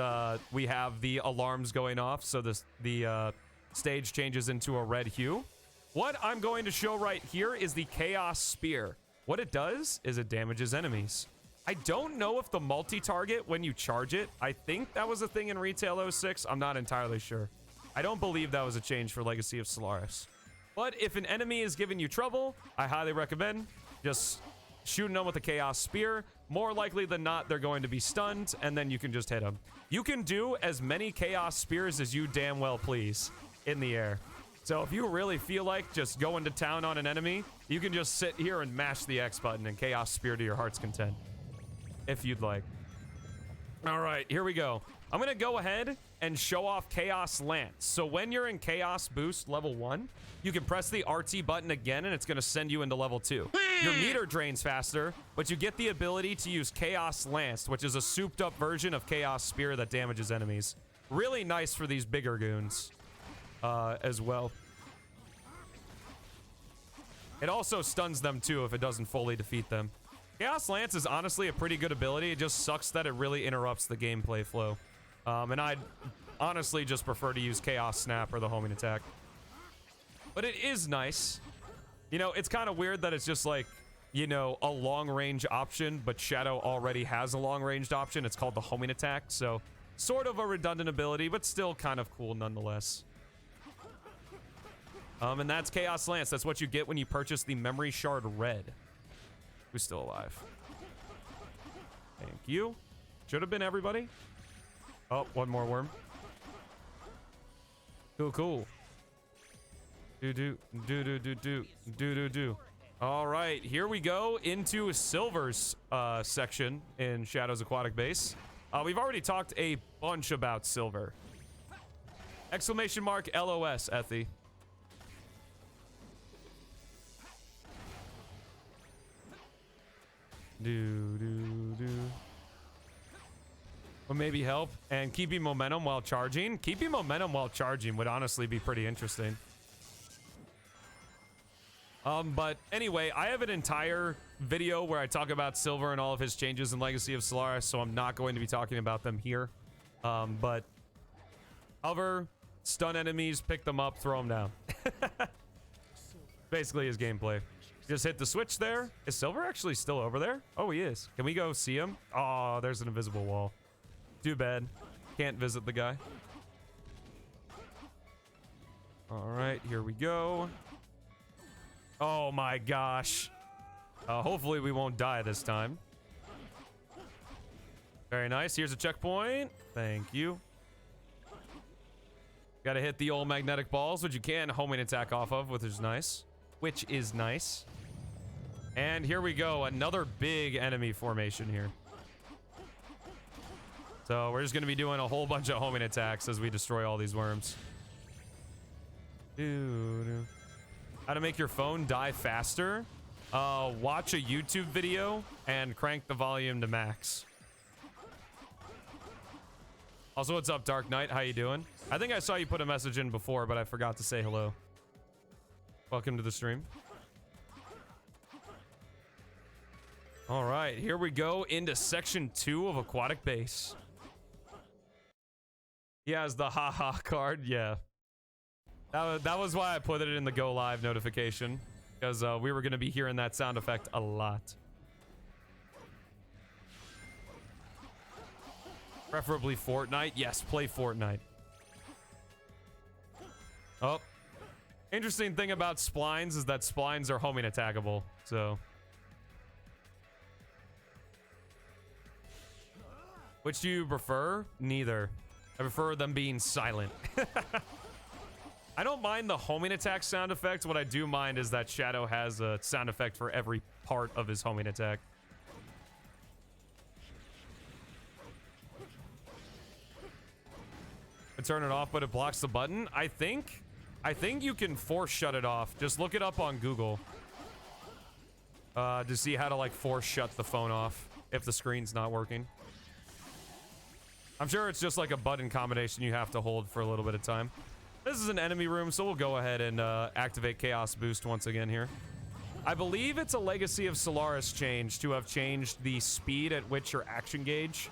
we have the alarms going off, so the stage changes into a red hue. What I'm going to show right here is the Chaos Spear. What it does is it damages enemies. I don't know if the multi-target when you charge it, I think that was a thing in Retail 06. I'm not entirely sure. I don't believe that was a change for Legacy of Solaris. But if an enemy is giving you trouble, I highly recommend just shooting them with a Chaos Spear. More likely than not, they're going to be stunned, and then you can just hit them. You can do as many Chaos Spears as you damn well please in the air. So if you really feel like just going to town on an enemy, you can just sit here and mash the X button and Chaos Spear to your heart's content. If you'd like. All right, here we go. I'm going to go ahead and show off Chaos Lance. So when you're in Chaos Boost level 1, you can press the RT button again and it's going to send you into level 2. Your meter drains faster, but you get the ability to use Chaos Lance, which is a souped up version of Chaos Spear that damages enemies. Really nice for these bigger goons as well. It also stuns them too if it doesn't fully defeat them. Chaos Lance is honestly a pretty good ability. It just sucks that it really interrupts the gameplay flow. And I'd honestly just prefer to use Chaos Snap or the homing attack. But it is nice. You know, it's kind of weird that it's just like, you know, a long-range option, but Shadow already has a long-ranged option. It's called the homing attack, so sort of a redundant ability, but still kind of cool nonetheless. And that's Chaos Lance. That's what you get when you purchase the Memory Shard Red. Who's still alive? Thank you. Should have been everybody. Oh, one more worm. Cool, cool. Do. All right, here we go into Silver's section in Shadow's Aquatic Base. We've already talked a bunch about Silver. Exclamation mark LOS, Ethy. Or maybe help and keeping momentum while charging. Keeping momentum while charging would honestly be pretty interesting. But anyway, I have an entire video where I talk about Silver and all of his changes in Legacy of Solaris, so I'm not going to be talking about them here. But hover, stun enemies, pick them up, throw them down. Basically his gameplay. Just hit the switch there. Is Silver actually still over there? Oh, he is. Can we go see him? Oh, there's an invisible wall. Too bad. Can't visit the guy. All right, here we go. Oh my gosh. Hopefully we won't die this time. Very nice. Here's a checkpoint. Thank you. Gotta hit the old magnetic balls, which you can homing attack off of, which is nice. And here we go. Another big enemy formation here. So we're just going to be doing a whole bunch of homing attacks as we destroy all these worms. How to make your phone die faster? Watch a YouTube video and crank the volume to max. Also, what's up, Dark Knight? How you doing? I think I saw you put a message in before, but I forgot to say hello. Welcome to the stream. All right, here we go into section 2 of Aquatic Base. He has the haha card, yeah. That was why I put it in the go live notification, because we were going to be hearing that sound effect a lot. Preferably Fortnite. Yes, play Fortnite. Oh. Interesting thing about splines is that splines are homing attackable, so. Which do you prefer? Neither. I prefer them being silent. I don't mind the homing attack sound effect. What I do mind is that Shadow has a sound effect for every part of his homing attack. I turn it off, but it blocks the button. I think you can force shut it off. Just look it up on Google. To see how to like force shut the phone off if the screen's not working. I'm sure it's just like a button combination you have to hold for a little bit of time. This is an enemy room, so we'll go ahead and activate Chaos Boost once again here. I believe it's a Legacy of Solaris change to have changed the speed at which your action gauge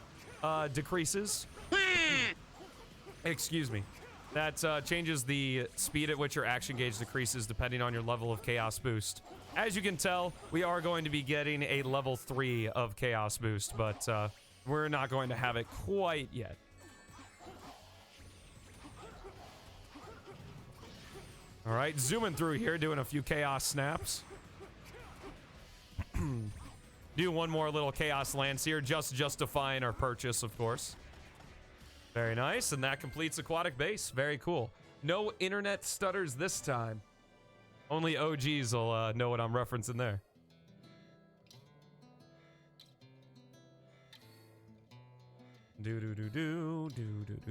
decreases. Excuse me. That changes the speed at which your action gauge decreases depending on your level of Chaos Boost. As you can tell, we are going to be getting a level 3 of Chaos Boost, but we're not going to have it quite yet. All right, zooming through here, doing a few Chaos snaps. Do one more little Chaos Lance here, just justifying our purchase, of course. Very nice, and that completes Aquatic Base. Very cool. No internet stutters this time. Only OGs will know what I'm referencing there.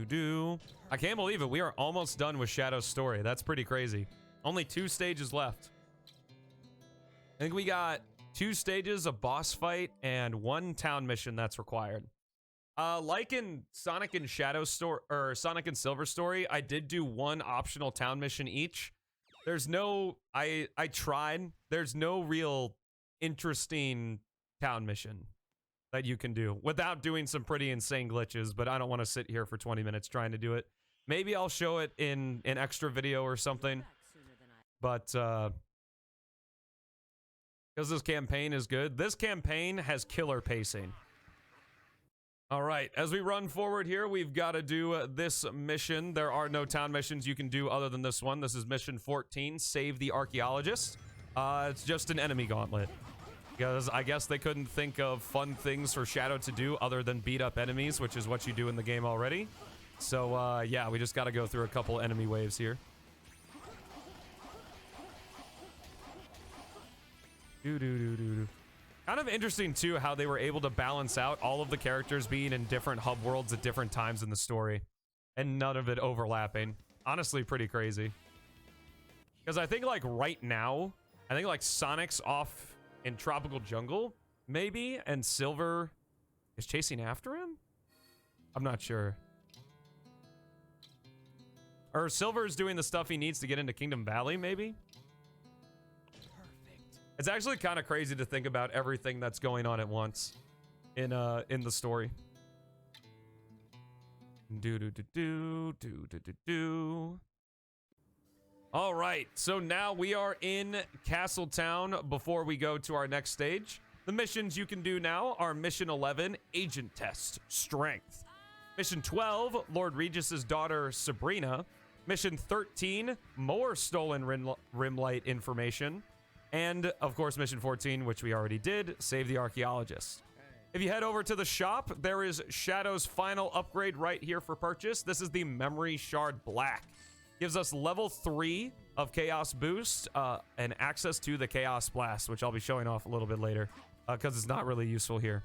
Do. I can't believe it. We are almost done with Shadow's story. That's pretty crazy. Only 2 stages left. I think we got 2 stages, a boss fight, and 1 town mission that's required. Like in Sonic and Shadow story or Sonic and Silver story, I did do 1 optional town mission each. There's no I tried. There's no real interesting town mission that you can do without doing some pretty insane glitches, but I don't want to sit here for 20 minutes trying to do it. Maybe I'll show it in an extra video or something. But because this campaign is good. This campaign has killer pacing. All right, as we run forward here, we've got to do this mission. There are no town missions you can do other than this one. This is mission 14, Save the Archaeologist. It's just an enemy gauntlet. Because I guess they couldn't think of fun things for Shadow to do other than beat up enemies, which is what you do in the game already. So, yeah, we just got to go through a couple enemy waves here. Kind of interesting, too, how they were able to balance out all of the characters being in different hub worlds at different times in the story. And none of it overlapping. Honestly, pretty crazy. Because I think, like, right now, I think, like, Sonic's off in Tropical Jungle, maybe, and Silver is chasing after him? I'm not sure. Or Silver is doing the stuff he needs to get into Kingdom Valley, maybe? Perfect. It's actually kind of crazy to think about everything that's going on at once in the story. All right, so now we are in Castletown before we go to our next stage. The missions you can do now are Mission 11, Agent Test, Strength. Mission 12, Lord Regis's daughter, Sabrina. Mission 13, more stolen rim light information. And, of course, Mission 14, which we already did, Save the Archaeologist. If you head over to the shop, there is Shadow's final upgrade right here for purchase. This is the Memory Shard Black. Gives us level 3 of Chaos Boost and access to the Chaos Blast, which I'll be showing off a little bit later because it's not really useful here.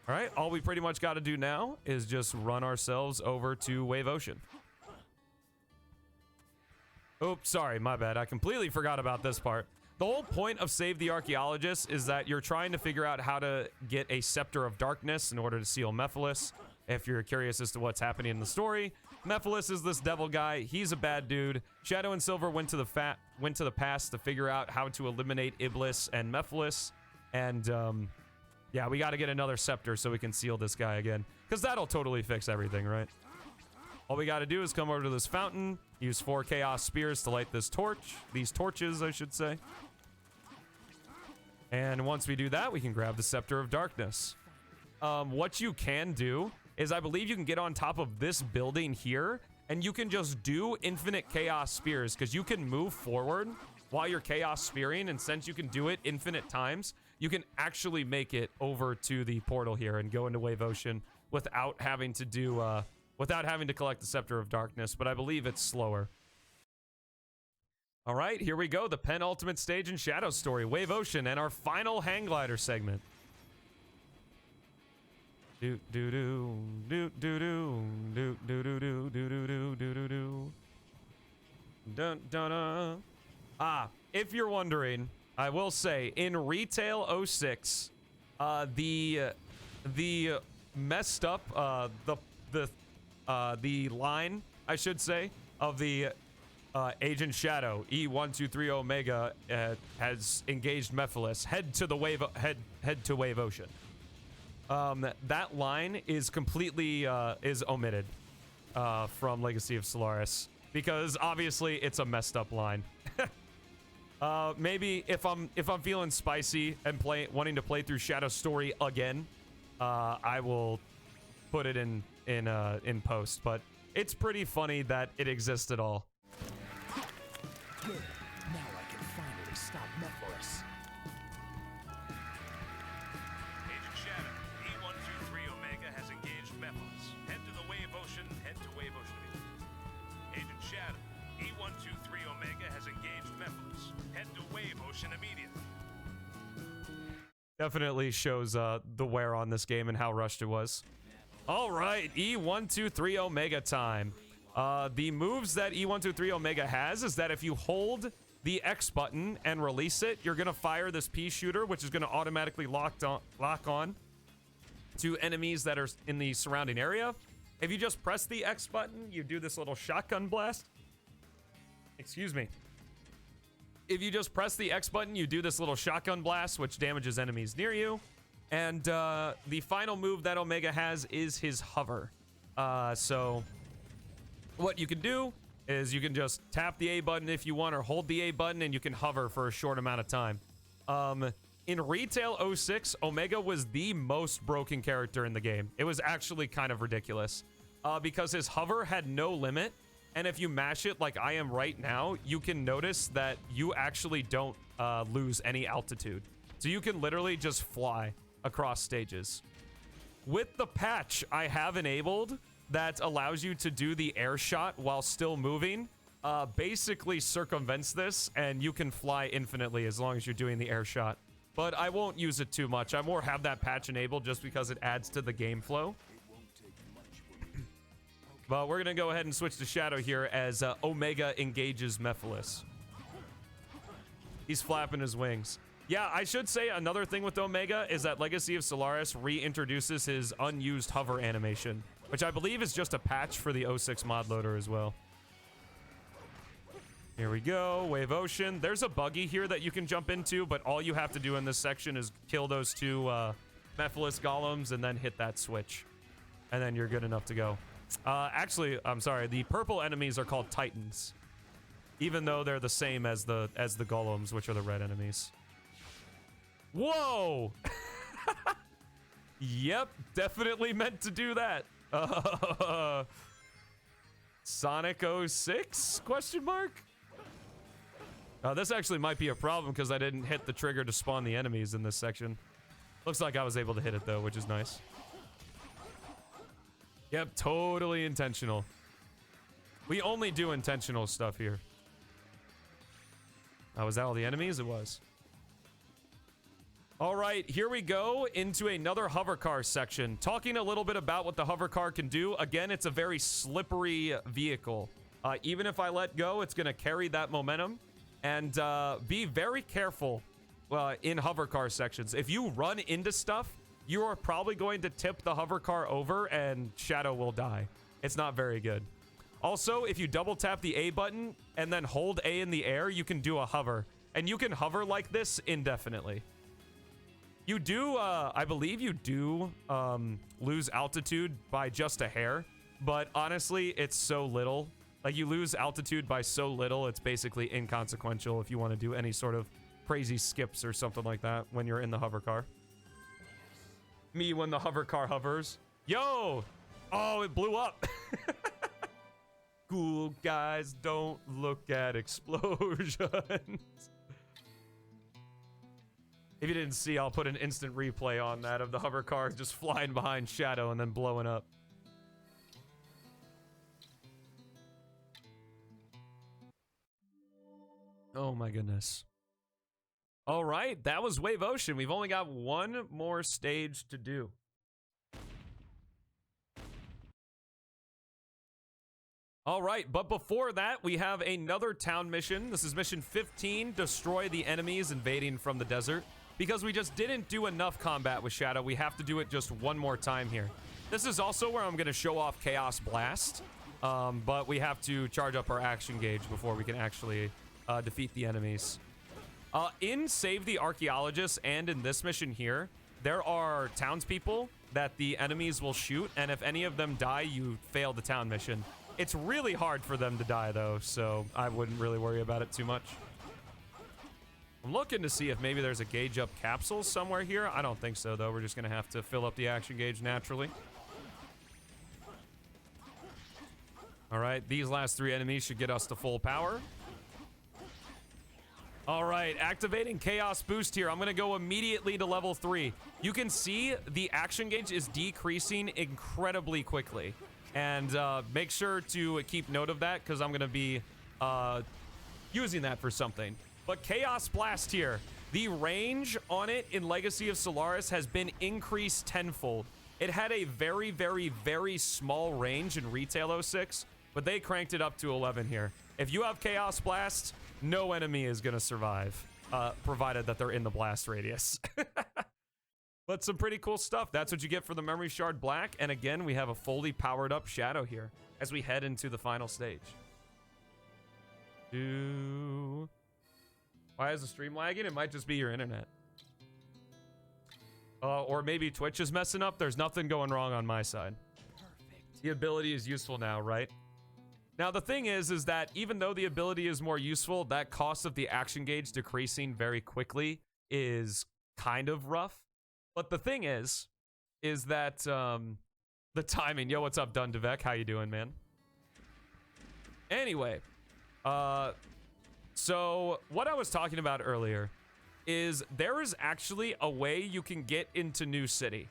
All right, all we pretty much got to do now is just run ourselves over to Wave Ocean. Oops, sorry, my bad. I completely forgot about this part. The whole point of Save the Archaeologist is that you're trying to figure out how to get a Scepter of Darkness in order to seal Mephiles. If you're curious as to what's happening in the story, Mephiles is this devil guy. He's a bad dude. Shadow and Silver went to the past to figure out how to eliminate Iblis and Mephiles. And yeah, we got to get another Scepter so we can seal this guy again, because that'll totally fix everything, right? All we got to do is come over to this fountain, use 4 Chaos Spears to light this torch. These torches, I should say. And once we do that, we can grab the Scepter of Darkness. What you can do is I believe you can get on top of this building here, and you can just do infinite Chaos Spears, because you can move forward while you're Chaos Spearing, and since you can do it infinite times, you can actually make it over to the portal here and go into Wave Ocean without having to do, without having to collect the Scepter of Darkness, but I believe it's slower. All right, here we go. The penultimate stage in Shadow Story, Wave Ocean, and our final hang glider segment. Do do do do do do do do do do do do do do do. Dun dun dun. Ah, if you're wondering, I will say in Retail 06, the messed up the line, I should say, of the Agent Shadow E123 Omega has engaged Mephiles. Head to Wave Ocean. That line is completely is omitted from Legacy of Solaris because obviously it's a messed up line. Maybe if I'm feeling spicy and wanting to play through Shadow Story again, I will put it in post. But it's pretty funny that it exists at all. Good. Now I can finally stop Mephiles. Agent Shadow, E123 Omega has engaged Mephiles. Head to the Wave Ocean, head to Wave Ocean. Agent Shadow, E123 Omega has engaged Mephiles. Head to Wave Ocean immediately. Definitely shows the wear on this game and how rushed it was. All right, E123 Omega time. The moves that E123 Omega has is that if you hold the X button and release it, you're going to fire this pea shooter, which is going to automatically lock on to enemies that are in the surrounding area. If you just press the X button, you do this little shotgun blast. Excuse me. If you just press the X button, you do this little shotgun blast, which damages enemies near you. And the final move that Omega has is his hover. So what you can do is you can just tap the A button if you want, or hold the A button, and you can hover for a short amount of time. In Retail 06, Omega was the most broken character in the game. It was actually kind of ridiculous because his hover had no limit. And if you mash it like I am right now, you can notice that you actually don't lose any altitude. So you can literally just fly across stages. With the patch I have enabled that allows you to do the air shot while still moving, basically circumvents this, and you can fly infinitely as long as you're doing the air shot. But I won't use it too much. I more have that patch enabled just because it adds to the game flow. But we're going to go ahead and switch to Shadow here as Omega engages Mephiles. He's flapping his wings. Yeah, I should say another thing with Omega is that Legacy of Solaris reintroduces his unused hover animation, which I believe is just a patch for the 06 mod loader as well. Here we go, Wave Ocean. There's a buggy here that you can jump into, but all you have to do in this section is kill those two Mephiles golems and then hit that switch. And then you're good enough to go. Actually, I'm sorry, the purple enemies are called Titans, even though they're the same as the golems, which are the red enemies. Whoa! Yep, definitely meant to do that. Sonic 06? Question mark? This actually might be a problem because I didn't hit the trigger to spawn the enemies in this section. Looks like I was able to hit it though, which is nice. Yep, totally intentional. We only do intentional stuff here. Was that all the enemies? It was. All right, here we go into another hover car section. Talking a little bit about what the hover car can do. Again, it's a very slippery vehicle. Even if I let go, it's going to carry that momentum. And be very careful in hover car sections. If you run into stuff, you are probably going to tip the hover car over and Shadow will die. It's not very good. Also, if you double tap the A button and then hold A in the air, you can do a hover. And you can hover like this indefinitely. You do, I believe you do lose altitude by just a hair. But honestly, it's so little. Like, you lose altitude by so little, it's basically inconsequential if you want to do any sort of crazy skips or something like that when you're in the hover car. Me when the hover car hovers. Yo! Oh, it blew up. Cool guys don't look at explosions. If you didn't see, I'll put an instant replay on that of the hover car just flying behind Shadow and then blowing up. Oh my goodness. All right, that was Wave Ocean. We've only got one more stage to do. All right, but before that, we have another town mission. This is mission 15, destroy the enemies invading from the desert. Because we just didn't do enough combat with Shadow, we have to do it just one more time here. This is also where I'm going to show off Chaos Blast, but we have to charge up our action gauge before we can actually defeat the enemies. In Save the Archaeologist and in this mission here, there are townspeople that the enemies will shoot, and if any of them die, you fail the town mission. It's really hard for them to die, though, so I wouldn't really worry about it too much. I'm looking to see if maybe there's a gauge up capsule somewhere here. I don't think so, though. We're just going to have to fill up the action gauge naturally. All right, these last three enemies should get us to full power. All right, activating Chaos Boost here. I'm going to go immediately to level 3. You can see the action gauge is decreasing incredibly quickly. And make sure to keep note of that because I'm going to be using that for something. But Chaos Blast here, the range on it in Legacy of Solaris has been increased tenfold. It had a very, very, very small range in Retail 06, but they cranked it up to 11 here. If you have Chaos Blast, no enemy is going to survive, provided that they're in the blast radius. But some pretty cool stuff. That's what you get for the Memory Shard Black. And again, we have a fully powered up Shadow here as we head into the final stage. Why is the stream lagging? It might just be your internet. Or maybe Twitch is messing up. There's nothing going wrong on my side. Perfect. The ability is useful now, right? Now, the thing is that even though the ability is more useful, that cost of the action gauge decreasing very quickly is kind of rough. But the thing is that the timing. Yo, what's up, Dundevek? How you doing, man? Anyway, so what I was talking about earlier is there is actually a way you can get into New City.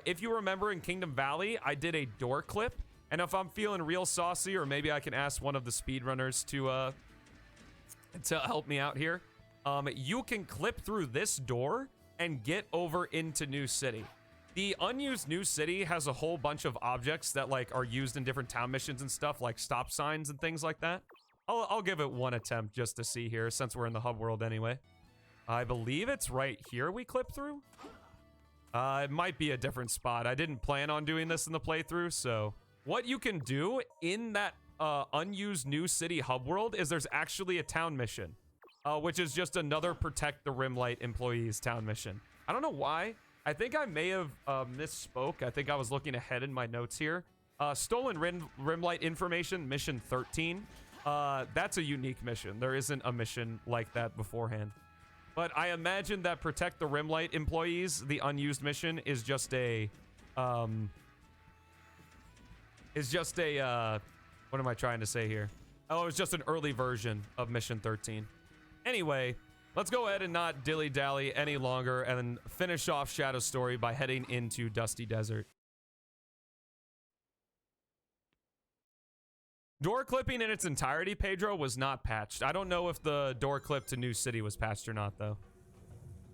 If you remember in Kingdom Valley, I did a door clip. And if I'm feeling real saucy, or maybe I can ask one of the speedrunners to help me out here, you can clip through this door and get over into New City. The unused New City has a whole bunch of objects that like are used in different town missions and stuff, like stop signs and things like that. I'll give it one attempt just to see here, since we're in the hub world anyway. I believe it's right here we clip through. It might be a different spot. I didn't plan on doing this in the playthrough, so what you can do in that unused New City hub world is there's actually a town mission, which is just another Protect the Rimlight employees town mission. I don't know why. I think I may have misspoke. I think I was looking ahead in my notes here. Stolen Rimlight information, mission 13. That's a unique mission. There isn't a mission like that beforehand. But I imagine that Protect the Rimlight employees, the unused mission, is just a... what am I trying to say here? Oh, it's just an early version of mission 13. Anyway, let's go ahead and not dilly-dally any longer and finish off Shadow's story by heading into Dusty Desert. Door clipping in its entirety, Pedro, was not patched. I don't know if the door clip to New City was patched or not, though.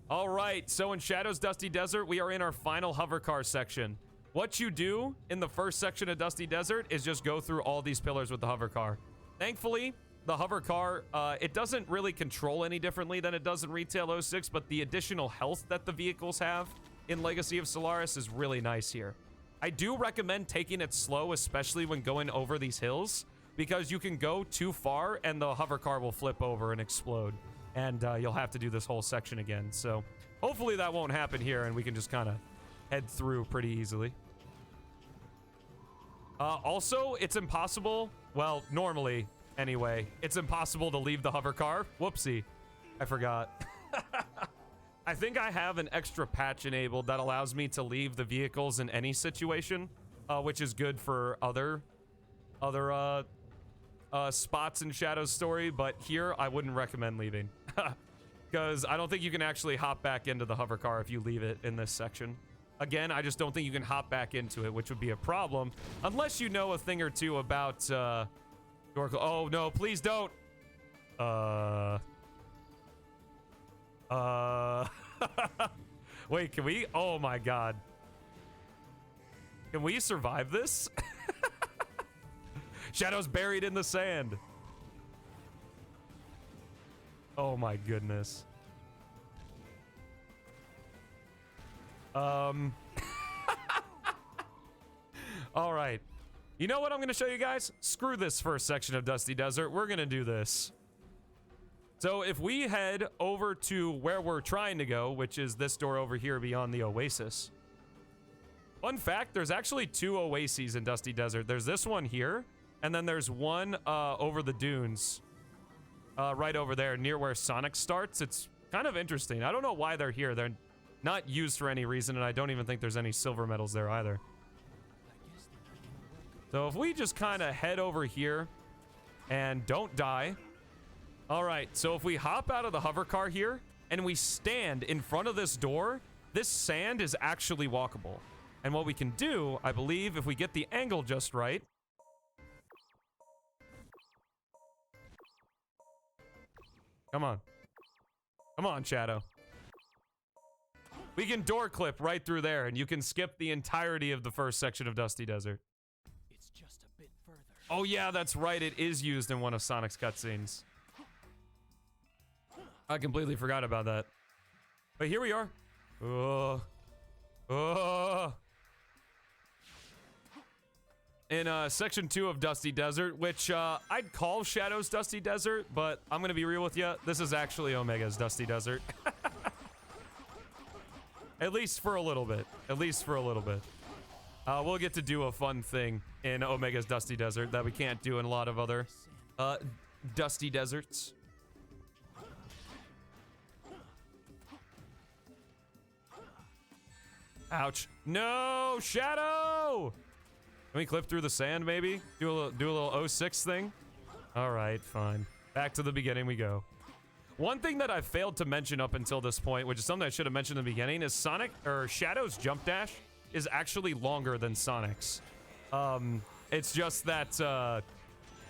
All right, so in Shadow's Dusty Desert, we are in our final hover car section. What you do in the first section of Dusty Desert is just go through all these pillars with the hover car. Thankfully, the hover car, it doesn't really control any differently than it does in Retail 06, but the additional health that the vehicles have in Legacy of Solaris is really nice here. I do recommend taking it slow, especially when going over these hills, because you can go too far and the hover car will flip over and explode. And you'll have to do this whole section again. So hopefully that won't happen here and we can just kind of head through pretty easily. Also, it's impossible. Well, normally, anyway, it's impossible to leave the hover car. Whoopsie. I forgot. I think I have an extra patch enabled that allows me to leave the vehicles in any situation, which is good for other spots in Shadow's story, but here I wouldn't recommend leaving. Because I don't think you can actually hop back into the hover car if you leave it in this section. Again, I just don't think you can hop back into it, which would be a problem. Unless you know a thing or two about, oh no, please don't! Wait, can we? Oh my god. Can we survive this? Shadow's buried in the sand. Oh my goodness. All right. You know what I'm going to show you guys? Screw this first section of Dusty Desert. We're going to do this. So if we head over to where we're trying to go, which is this door over here beyond the oasis. Fun fact, there's actually 2 oases in Dusty Desert. There's this one here, and then there's one over the dunes. Right over there, near where Sonic starts. It's kind of interesting. I don't know why they're here. They're not used for any reason, and I don't even think there's any silver medals there either. So if we just kind of head over here and don't die. All right, so if we hop out of the hover car here and we stand in front of this door, this sand is actually walkable. And what we can do, I believe, if we get the angle just right. Come on. Come on, Shadow. We can door clip right through there, and you can skip the entirety of the first section of Dusty Desert. It's just a bit further. Oh yeah, that's right. It is used in one of Sonic's cutscenes. I completely forgot about that. But here we are. In section 2 of Dusty Desert, which I'd call Shadow's Dusty Desert, but I'm gonna be real with you. This is actually Omega's Dusty Desert. At least for a little bit. At least for a little bit. We'll get to do a fun thing in Omega's Dusty Desert that we can't do in a lot of other Dusty Deserts. Ouch. No, Shadow! Can we clip through the sand, maybe? Do a little 06 thing? All right, fine. Back to the beginning we go. One thing that I failed to mention up until this point, which is something I should have mentioned in the beginning, is Shadow's jump dash is actually longer than Sonic's. It's just that,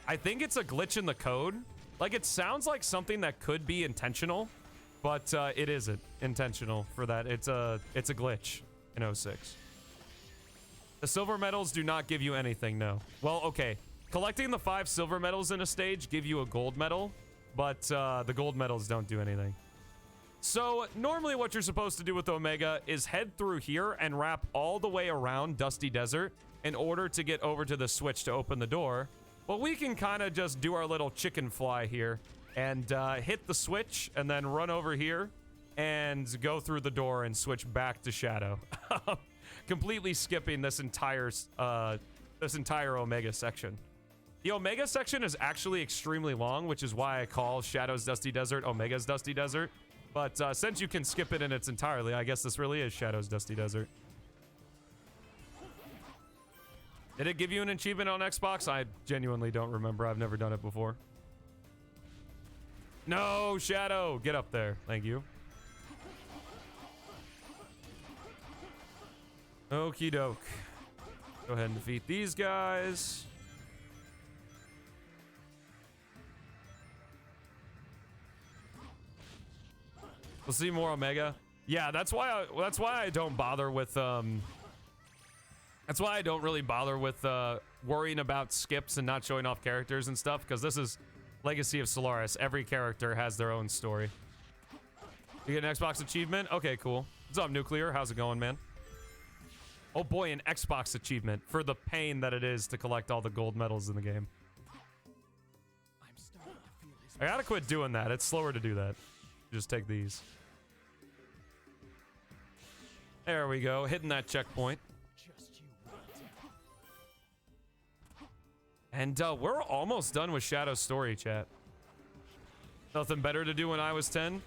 I think it's a glitch in the code. Like, it sounds like something that could be intentional, but it isn't intentional for that. It's a glitch in 06. The silver medals do not give you anything, no. Well, okay. Collecting the 5 silver medals in a stage give you a gold medal, but the gold medals don't do anything. So, normally what you're supposed to do with Omega is head through here and wrap all the way around Dusty Desert in order to get over to the switch to open the door. But we can kind of just do our little chicken fly here and hit the switch and then run over here and go through the door and switch back to Shadow. Completely skipping this entire Omega section. The Omega section is actually extremely long, which is why I call Shadow's Dusty Desert Omega's Dusty Desert. But since you can skip it in its entirety, I guess this really is Shadow's Dusty Desert. Did it give you an achievement on Xbox? I genuinely don't remember. I've never done it before. No, Shadow! Get up there. Thank you. Okie doke. Go ahead and defeat these guys. We'll see more Omega. Yeah, that's why I don't bother with that's why I don't really bother with worrying about skips and not showing off characters and stuff, because this is Legacy of Solaris. Every character has their own story. You get an Xbox achievement? Okay, cool. What's up, Nuclear? How's it going, man? Oh boy, an Xbox achievement for the pain that it is to collect all the gold medals in the game. I gotta quit doing that. It's slower to do that. Just take these. There we go, hitting that checkpoint. And we're almost done with Shadow's story, chat. Nothing better to do when I was 10?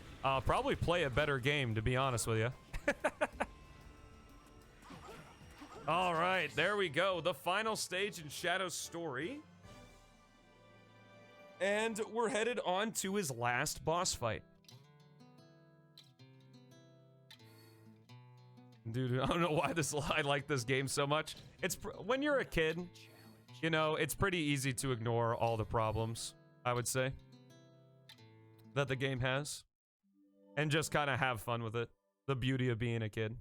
Probably play a better game, to be honest with you. All right, there we go. The final stage in Shadow's story. And we're headed on to his last boss fight. Dude, I don't know why I like this game so much. It's when you're a kid, you know, it's pretty easy to ignore all the problems, I would say, that the game has. And just kind of have fun with it. The beauty of being a kid.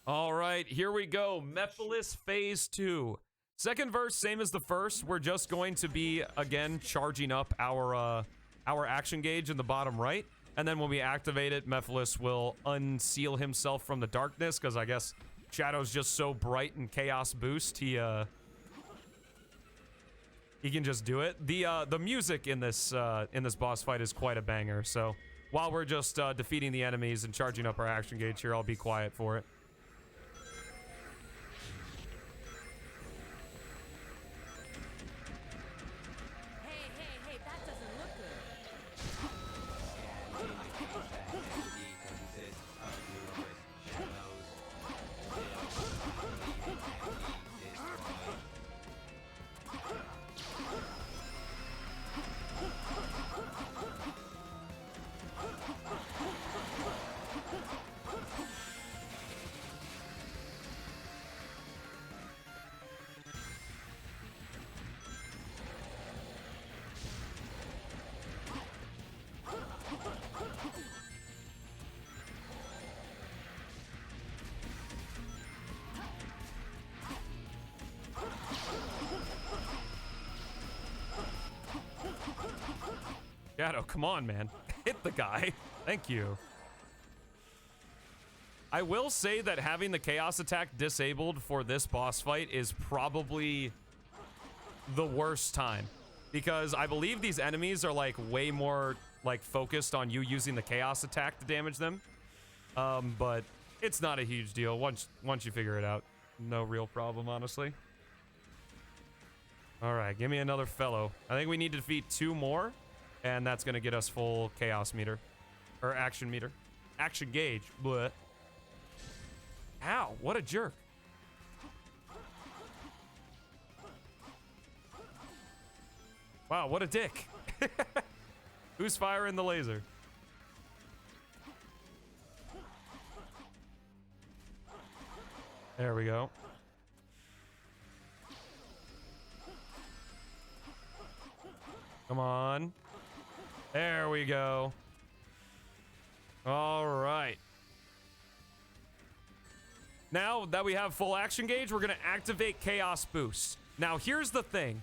All right, here we go. Mephiles Phase 2. Second verse, same as the first. We're just going to be, again, charging up our action gauge in the bottom right. And then when we activate it, Mephiles will unseal himself from the darkness, because I guess Shadow's just so bright and chaos boost, he can just do it. The music in this boss fight is quite a banger, so while we're just defeating the enemies and charging up our action gauge here, I'll be quiet for it. Hey, that doesn't look good. Shadow, come on, man. Hit the guy. Thank you. I will say that having the chaos attack disabled for this boss fight is probably the worst time, because I believe these enemies are like way more like focused on you using the chaos attack to damage them. But it's not a huge deal once you figure it out. No real problem, honestly. All right, give me another fellow. I think we need to defeat 2 more. And that's gonna get us full chaos meter. Or action meter. Action gauge. Bleh. Ow, what a jerk. Wow, what a dick. Who's firing the laser? There we go. Come on. There we go. All right. Now that we have full action gauge, we're going to activate Chaos Boost. Now, here's the thing.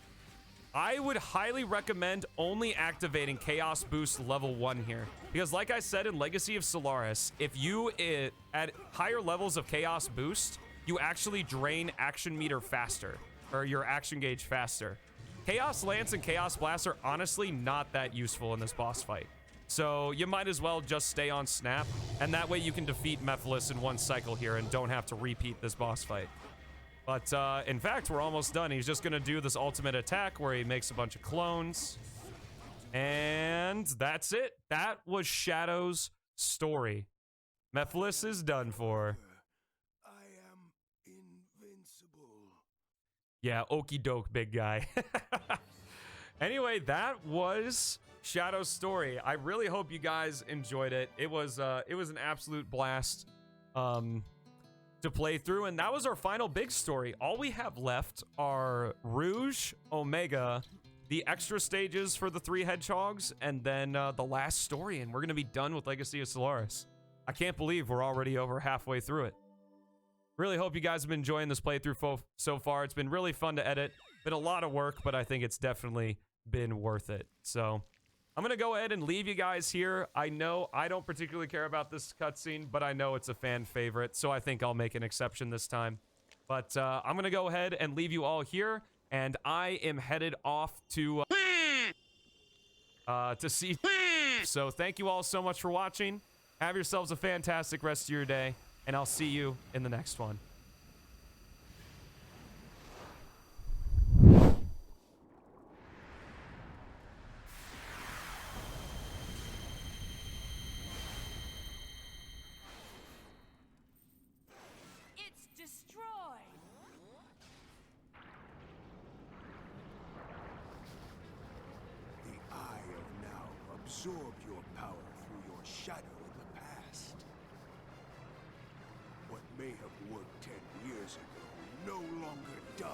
I would highly recommend only activating Chaos Boost level 1 here. Because like I said in Legacy of Solaris, if you at higher levels of Chaos Boost, you actually drain action meter faster. Or your action gauge faster. Chaos Lance and Chaos Blast are honestly not that useful in this boss fight. So you might as well just stay on Snap, and that way you can defeat Mephiles in one cycle here and don't have to repeat this boss fight. But in fact, we're almost done. He's just gonna do this ultimate attack where he makes a bunch of clones. And that's it. That was Shadow's story. Mephiles is done for. Yeah, okie doke, big guy. Anyway, that was Shadow's story. I really hope you guys enjoyed it. It was an absolute blast to play through, and that was our final big story. All we have left are Rouge, Omega, the extra stages for the 3 hedgehogs, and then the last story, and we're gonna be done with Legacy of Solaris. I can't believe we're already over halfway through it. Really hope you guys have been enjoying this playthrough so far. It's been really fun to edit. Been a lot of work, but I think it's definitely been worth it. So I'm gonna go ahead and leave you guys here. I know I don't particularly care about this cutscene, but I know it's a fan favorite, so I think I'll make an exception this time. But I'm gonna go ahead and leave you all here, and I am headed off to see. So thank you all so much for watching. Have yourselves a fantastic rest of your day, and I'll see you in the next one. It's destroyed. The Eye of Now absorbed your power through your shadow in the past. What may have worked 10 years ago no longer does.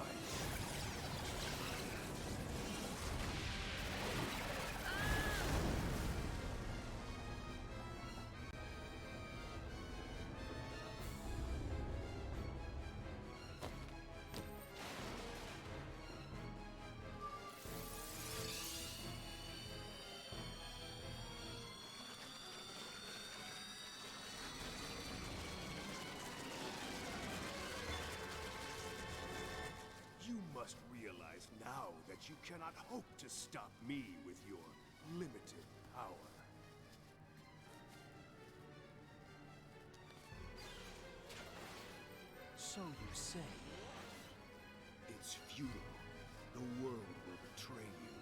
You must realize now that you cannot hope to stop me with your limited power. So you say. It's futile. The world will betray you.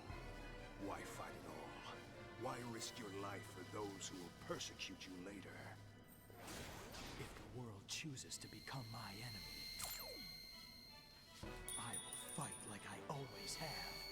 Why fight at all? Why risk your life for those who will persecute you later? If the world chooses to become my enemy, I will fight like I always have.